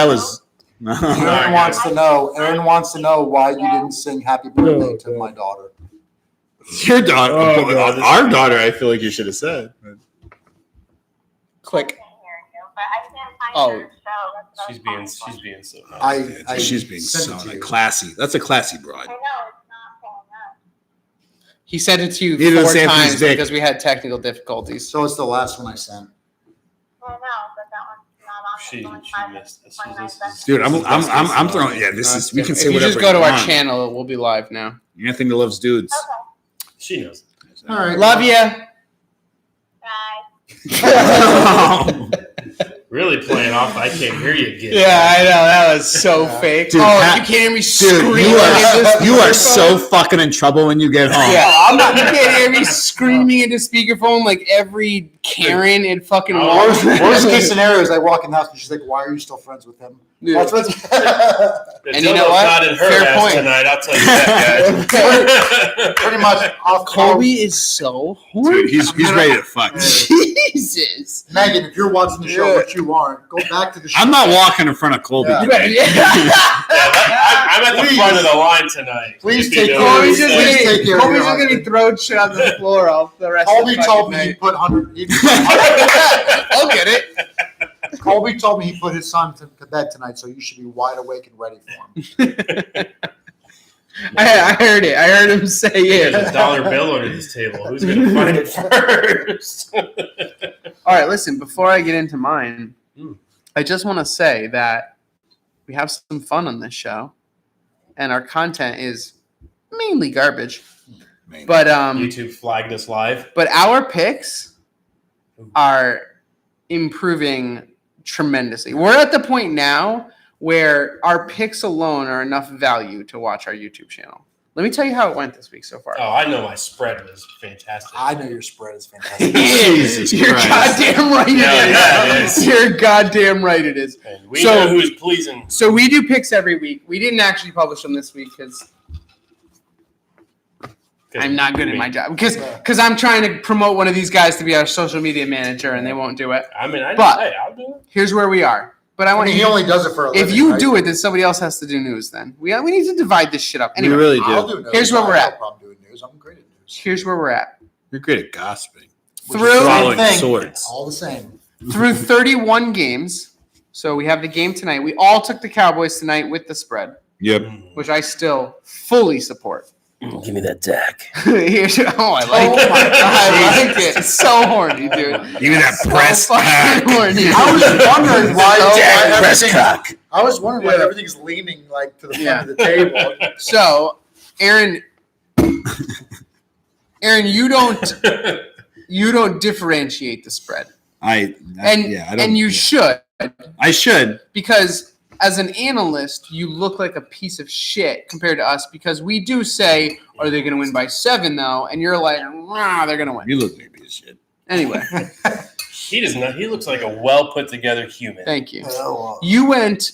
was. Aaron wants to know. Aaron wants to know why you didn't sing "Happy Birthday" to my daughter. Your daughter, Oh, God. our daughter. I feel like you should have said. Click. I can't hear you, but I can't find Oh. your show. That's what she's I was calling being so nice. I She's being sent so it to you. classy. That's a classy broad. for. I know it's not pulling up. He sent it to you Neither 4 does Anthony's times dick. because we had technical difficulties. So it's the last one I sent. I know, but that one's not on. She It's only missed this. 29 seconds. Dude, I'm throwing. Yeah, this is. We can say if you whatever. just go to we our want. channel, we'll be live now. Anthony loves dudes. Okay, She knows. All right. Love you. bye. Really playing off. I can't hear you again. Yeah, I know that was so fake. Dude, oh, Pat- you can't hear me Dude, screaming. you into are speakerphone? so fucking in trouble when you get home. Yeah, I'm not. You can't hear me screaming into speakerphone like every Karen in fucking Oh, Walmart. Worst case scenario is I walk in the house and she's like, "Why are you still friends with him?" Yeah. That's what's The And you know what? Not in her Fair ass point. tonight. I'll tell you that, guys. pretty much off Colby is so horny. Dude, he's ready to fuck. Jesus. Megan, if you're watching the show, Yeah. which you aren't, go back to the show. I'm not walking in front of Colby. Yeah. today. I'm at the Please. front of the line tonight. Please If you take know care what of I'm Colby's yourself. just saying. Please gonna, take care of Colby's your just gonna be husband. throwing shit on the floor all the rest Colby of the told me fucking he night. put 100. I'll get it. Colby told me he put his son to bed tonight, so you should be wide awake and ready for him. I heard it. I heard him say There's it. a dollar bill under this table. Who's going to find it first? All right, listen, before I get into mine, Hmm. I just want to say that we have some fun on this show, and our content is mainly garbage. But YouTube flagged us live. but our picks are improving tremendously. We're at the point now where our picks alone are enough value to watch our YouTube channel. Let me tell you how it went this week so far. Oh, I know my spread was fantastic. I know your spread is fantastic. Jesus You're Christ. goddamn right Yeah, it it is. is. You're goddamn right it is. And we So- know who's pleasing. So we do picks every week. We didn't actually publish them this week because I'm not good at my job. Because I'm trying to promote one of these guys to be our social media manager, and they won't do it. I mean, But- hey, I'll do it. Here's where we are. But I I want mean, he only does it for a living. if you right? do it, then somebody else has to do news. Then we need to divide this shit up. Anyway, You really I'll do. do news. Here's where we're I have at. no problem doing news. I'm great at news. here's where we're at. You're great at gossiping. Through Swallowing thing. swords. All the same. through 31 games. So we have the game tonight. We all took the Cowboys tonight with the spread, Yep. which I still fully support. Give me that Dak. I like it. I like it. It's so horny, dude. Give me that So breast fucking cock. horny. I was wondering why Breast everything. cock. I was wondering why Yeah. everything's leaning like to the front of the table. So, Aaron, you don't differentiate the spread, you should, I should. because as an analyst, you look like a piece of shit compared to us, because we do say, are they going to win by 7 though? And you're like, nah, they're going to win. You look like a piece of shit. Anyway, He does not. He looks like a well put together human. thank you. Oh, You went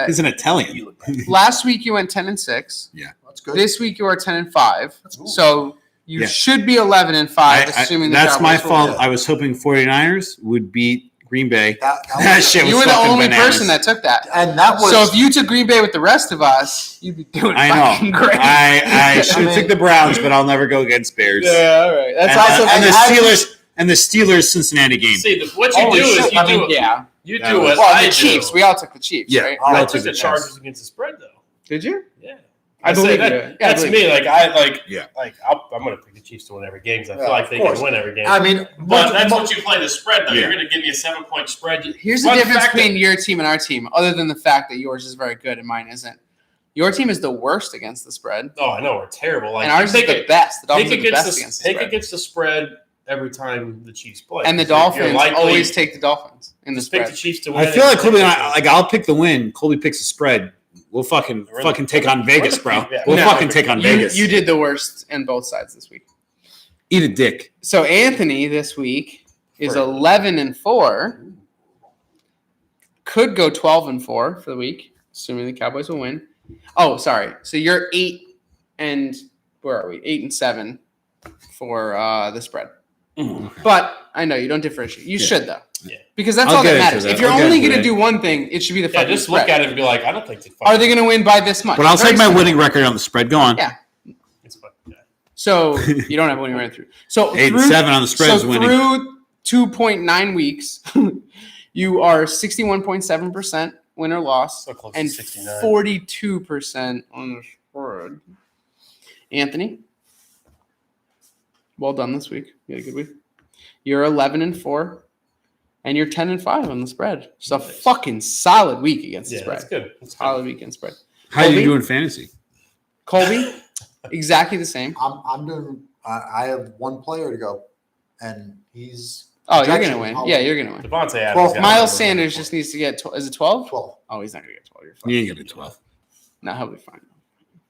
He's an Italian. You look like last week. You went 10-6. that's good. This week you are 10-5. Ooh. So you Yeah. should be 11-5, assuming the that's my Cowboys will fault. win. I was hoping 49ers would beat Green Bay. That That shit was You were the fucking only bananas. person that took that. and that was So if you took Green Bay with the rest of us, you'd be doing I fucking know. great. I should have I took mean- the Browns, but I'll never go against Bears. Yeah, all right. That's and, also and the and Steelers Cincinnati game. See, what you Holy do shit, is you I mean, do yeah. you That do was- what Well, I the Chiefs. do. We all took the Chiefs, Yeah. right? Oh, I I took took the the Chargers against the spread though. Did you? Yeah. I say believe that, you. Yeah, I that's believe me. Like I like. Yeah. Like I'm going to pick the Chiefs to win every game because I Yeah, feel like of they course. can win every game. I mean, But that's what you play the spread though. Yeah. You're going to give me a 7-point spread. Here's the Fun difference fact between your team and our team, other than the fact that yours is very good and mine isn't. Your team is the worst against the spread, Oh, I know we're terrible. Like and ours is pick the it- best. The Dolphins pick are the against best the against the pick spread. against the spread every time the Chiefs play. And the You're Dolphins likely- always take the Dolphins in the just pick spread. the Chiefs to win. I feel like Colby and I I'll pick the win. Colby picks the spread. We'll fucking take on Vegas, bro. Yeah. We'll No. fucking take on Vegas. You did the worst in both sides this week. Eat a dick. So Anthony this week is Right. 11-4. Could go 12-4 for the week, assuming the Cowboys will win. Oh, sorry. So you're 8-7 for the spread. But I know you don't differentiate. You should though. Yeah. Because that's I'll all get that into matters. that. If you're I'll get only into going to that. do one thing, it should be the Yeah, fucking just spread. look at it and be like, I don't think they. Are they going to win by this much? But I'll Very take my simple. winning record on the spread. Go on. Yeah. It's fine. Yeah. So you don't have winning right through. So 8-7 on the spread is winning. through 2.9 weeks, you are 61.7% win or loss, So close and to 69. 42% on the spread. Anthony, well done this week. You had a good week. You're 11-4, and you're 10-5 on the spread. It's a Nice. fucking solid week against the Yeah, spread. that's good. That's good. Solid week against spread. How do you Colby? do in fantasy? Colby, exactly the same. I'm doing. I have one player to go, and he's. Oh, you're projection, gonna win. I'll- Yeah, you're gonna win. Devontae Adams. 12. got Miles it. Sanders just needs to get. Is it 12? 12. Oh, he's not gonna get 12. You're fine. You ain't getting 12. No, he'll be fine.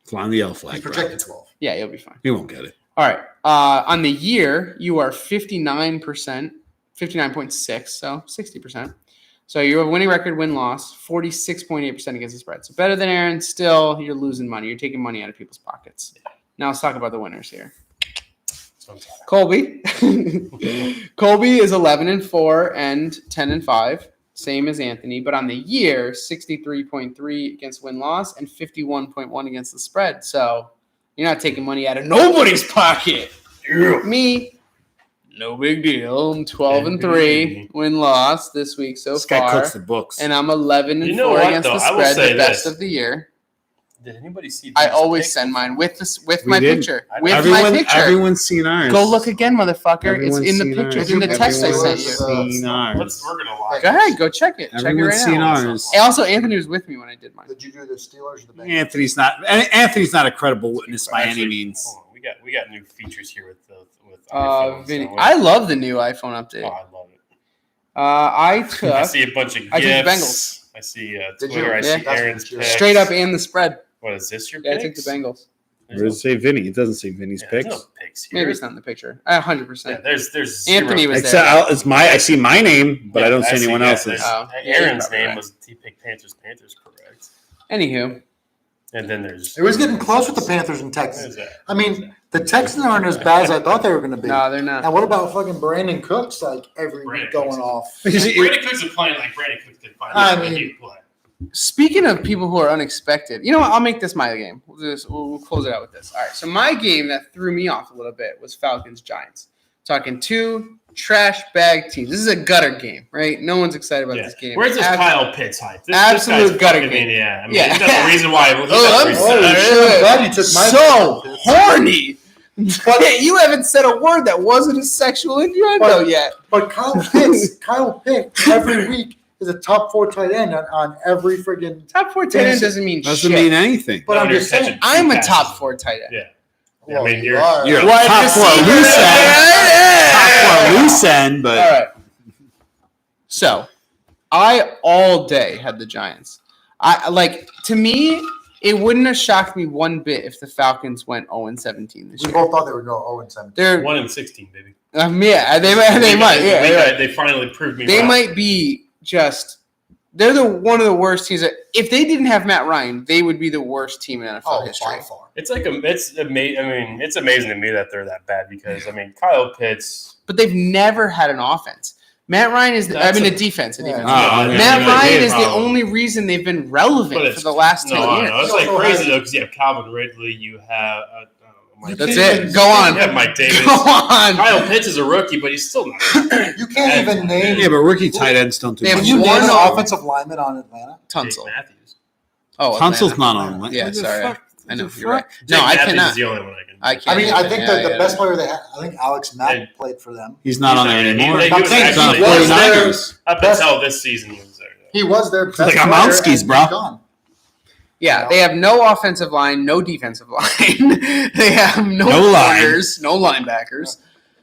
Flying the L He's flag. Bro. projected 12. Yeah, you'll be fine. He won't get it. All right. On the year, you are 59%, 59.6, so 60%. So you have a winning record, win-loss, 46.8% against the spread. So better than Aaron. Still, you're losing money. You're taking money out of people's pockets. Now let's talk about the winners here. So I'm sorry. Colby. Colby is 11-4 and 10-5, same as Anthony. But on the year, 63.3 against win-loss and 51.1 against the spread. So you're not taking money out of nobody's pocket. Me, no big deal. I'm 12-3 win-loss this week so This guy far. cooks the books. And I'm 11-4 You know what, against though? the I will spread, say the best this. of the year. Did anybody see? I these always picks? send mine with We my didn't. picture. I- With my Everyone, picture. everyone's seen ours. Go look again, motherfucker. Everyone's it's in the seen picture. ours. It's in the text I sent you. Everyone's seen ours. We're gonna lie. Go ahead, go check it. Check it Everyone's right seen now. ours. And also, Anthony was with me when I did mine. Did you do the Steelers or the Bengals? Anthony's not a credible witness by any means. Hold on, we got new features here with iPhone, Vinny, so I love the new iPhone oh, update. I love it. I I took see a bunch of gifs. I took the Bengals. I see Did Twitter. you? I Yeah. see That's Aaron's what you- picks. straight up and the spread. What is this? Your Yeah, I picks? took the Bengals. Where does it say Vinny? It doesn't say Vinny's There's picks. no picks here. Maybe it's not in the picture. 100%. Yeah, there's Anthony zero. was Except there. I see my name, but I don't see anyone else's. there's- Oh, yeah, Aaron's you're probably name right. was he picked Panthers correct. Anywho, And then there's It was getting close with the Panthers and There's Texans. that. I mean, the Texans aren't as bad as I thought they were going to be. no, they're not. And what about fucking Brandon Cooks like every Brandon week going Cooks. off? Brandon Cooks is playing like Brandon Cooks did fine. I He's mean- a play. Speaking of people who are unexpected, you know what? I'll make this my game. We'll close it out with this. All right. So my game that threw me off a little bit was Falcons Giants. Talking two trash bag teams. This is a gutter game, right? No one's excited about this game. Where's this Kyle Pitts hype? This Absolute guy's gutter fucking game. Yeah, I mean, Yeah. he's got the reason why. I'm so horny. But you haven't said a word that wasn't a sexual innuendo yet. But Kyle Pitts every week is a top 4 tight end on every friggin' Top 4 tight end doesn't mean Doesn't shit. mean anything. But I'm just saying, I'm a top 4 tight end. Yeah. well, I mean, you you're are. You're a Wide top 4 receiver. loose end. Top 4 Yeah. loose end, but All right. So, I all day had the Giants. To me, it wouldn't have shocked me one bit if the Falcons went 0-17 this We year. both thought they would go 0-17. They're 1-16, baby. yeah, they might. Yeah, They finally proved me they wrong. might be just. They're one of the worst teams. If they didn't have Matt Ryan, they would be the worst team in NFL history. By far. It's amazing. I mean, it's amazing to me that they're that bad because I mean, Kyle Pitts. But they've never had an offense. Matt Ryan is That's a a- defense. Yeah. Matt Ryan is the problem. only reason they've been relevant But for the last 10 years. No, it's like crazy though because you have Calvin Ridley, you have That's it. Go on. You have Mike Davis. Go on. Kyle Pitts is a rookie, but he's still not. You can't even name. yeah, but rookie tight ends don't do They have Can much. you name one an offensive lineman on Atlanta? Tunsil. Jake Matthews. Oh, Tunsil's Atlanta. not on it. Yeah, What the sorry. fuck? I know. What the You're right. fuck? No, Jake I Matthews cannot. is the only one I can. I can't. I mean, I think Yeah, the yeah. best player they have, I think Alex Mack And- played for them. He's not on there He- anymore. he I'm was saying He's on the he was there. 49ers. Up until this season, he was there. He was their best Like, I'm player, on skis, and bro. he's gone. Yeah, they have no offensive line, no defensive line. They have no No line. players, no linebackers.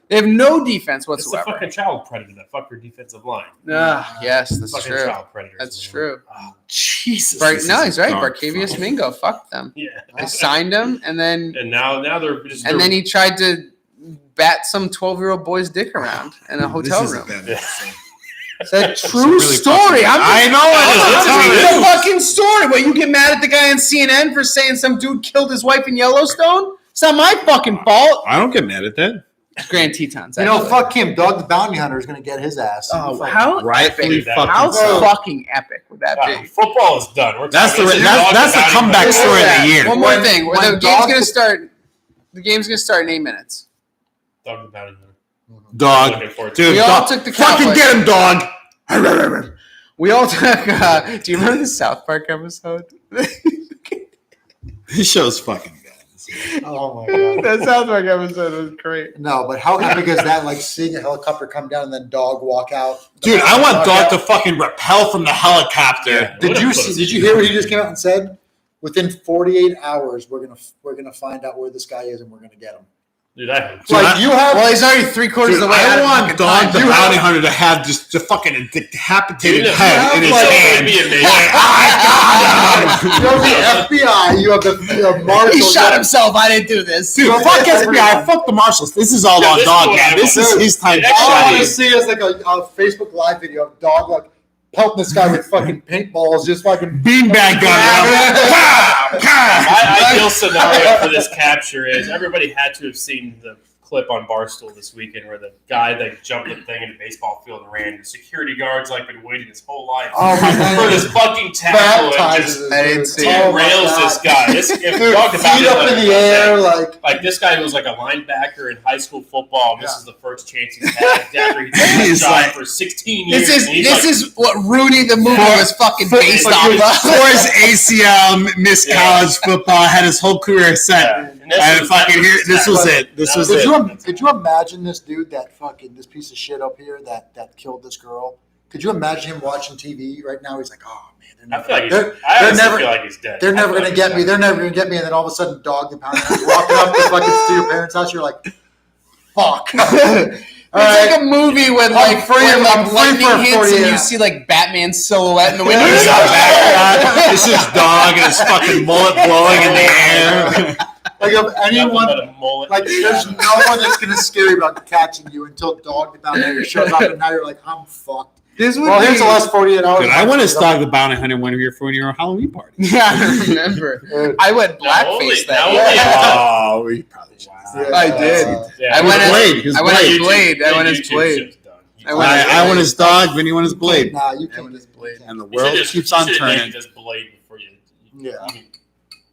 They have no defense It's the whatsoever. fucking child predator, that fucker defensive line. Yes, that's Fucking true. child predators. That's man. true. Oh, Jesus. No, this is he's right. dark Barcavius fuck. Mingo fucked them. yeah. They signed him, and then And now they're just. and then he tried to bat some 12-year-old boy's dick around in a hotel This is room. bad. Yeah. It's a It's true really story. fucking- I know it is. It's a fucking story. But you get mad at the guy on CNN for saying some dude killed his wife in Yellowstone? It's not my fucking fault. I don't get mad at that. Grand Tetons. You know, actually. fuck him. Dog the Bounty Hunter is going to get his ass. Oh, Fuck how Rightfully Dude, that- fucking how so. fucking epic would that Wow, be? football is done. We're That's talking- the- this is that's- dog that's the bounty comeback hunter. story of the year. One more When- thing. when The game's Dog- gonna start. The game's gonna start in 8 minutes. Dog the bounty hunter. Dog. Looking forward to Dude, We it. all dog. took the Fucking Cowboys. get him, dog. We all took. Do you remember the South Park episode? This show's fucking bad. Oh my god. That South Park episode was great. No, but how epic is that? Like seeing a helicopter come down and then dog walk out. Dude, I want dog to fucking rappel from the helicopter. Yeah. Did you see? Did you hear what he just came out and said? Within 48 hours, we're gonna find out where this guy is and we're gonna get him. Dude, I hope. Dude, Like you have. Well, he's already 3/4 Dude, of the way. out I of want fucking Dog time. the You Bounty have- Hunter to have just the fucking decapitated Dude, head in his like- hand. It'd be amazing. You have the FBI. You have the marshal. He you shot have- himself. I didn't do this. Dude, Dude, fuck everyone. FBI, fuck the marshals. This is all Dude, on this Dog, is man. what This is happened. his time to Dude, All I want to shine. see is like a Facebook Live video of dog like pelting this guy with fucking paintballs, just fucking. Beanbag gun. My ideal scenario for this capture is everybody had to have seen the clip on Barstool this weekend where the guy that jumped the thing in the baseball field and ran. The security guard's like been waiting his whole life Oh my for god. this fucking tackle and Baptizes just this I didn't dude. see it. Oh my derails God. this guy. This if Dude, Dog the Bounty feet up Hunter in the was air, like- like. Like this guy was like a linebacker in high school football, and this is the first chance he's had after he took He's his job like- for 16 years. This is and he's this like, is what Rudy the movie was fucking based off For of. his ACL, missed Yeah. college football, had his whole career set. yeah. And this And was- fucking here, this was that it. This that was was it. Could you imagine this dude this piece of shit up here that killed this girl? Could you imagine him watching TV right now? He's like, oh man, I feel like they're, I they're honestly never feel like he's dead. they're I never feel gonna like get he's me. dead. They're never gonna get me. And then all of a sudden, Dog the Pound walking up to your parents' house. You're like, fuck. It's like a movie when I'm like free- when, I'm like free lightning for hits 48 and you hours. see like Batman's silhouette in the window. This is our background. This is Dog and his fucking mullet blowing in the air. Like if Nothing anyone, but a mullet. like there's no one that's gonna scare you about catching you until Dog the Pound shows up, and now you're like, I'm fucked. This would Well, be, here's the last 48 hours. Dude, I want to Dog the Bounty Hunter when we were for your Halloween party. Yeah, I remember. Dude. I went Now only- blackface now that only- year. Oh, we probably should. Yeah. I did. Yeah, I went as Blade. His I went Blade. as Blade. I went as YouTube Blade. shit's done. I went as I want his dog, Vinny want his blade. Nah, you I can't. went as Blade. And the You world should've- keeps you on should've named turning. it as Blade before you Yeah.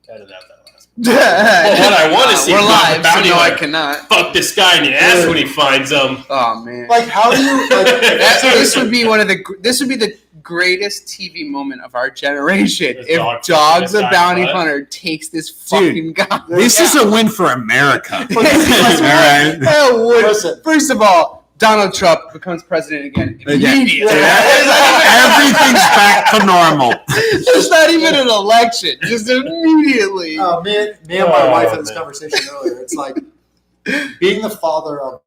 edit out that last What I want to see We're is live, the bounty so no, I hunter cannot. fuck this guy in the ass when he finds him. Oh man, Like, how do you? this would be the greatest TV moment of our generation This if dog Dog fucking the this Bounty guy's butt. Hunter takes this fucking guy. This is a win for America. All Right. right. Listen. First of all, Donald Trump becomes president again Yeah. immediately. Everything's back to normal. It's not even an election, just immediately. Me and my Oh, wife had this man. conversation earlier. It's like being the father of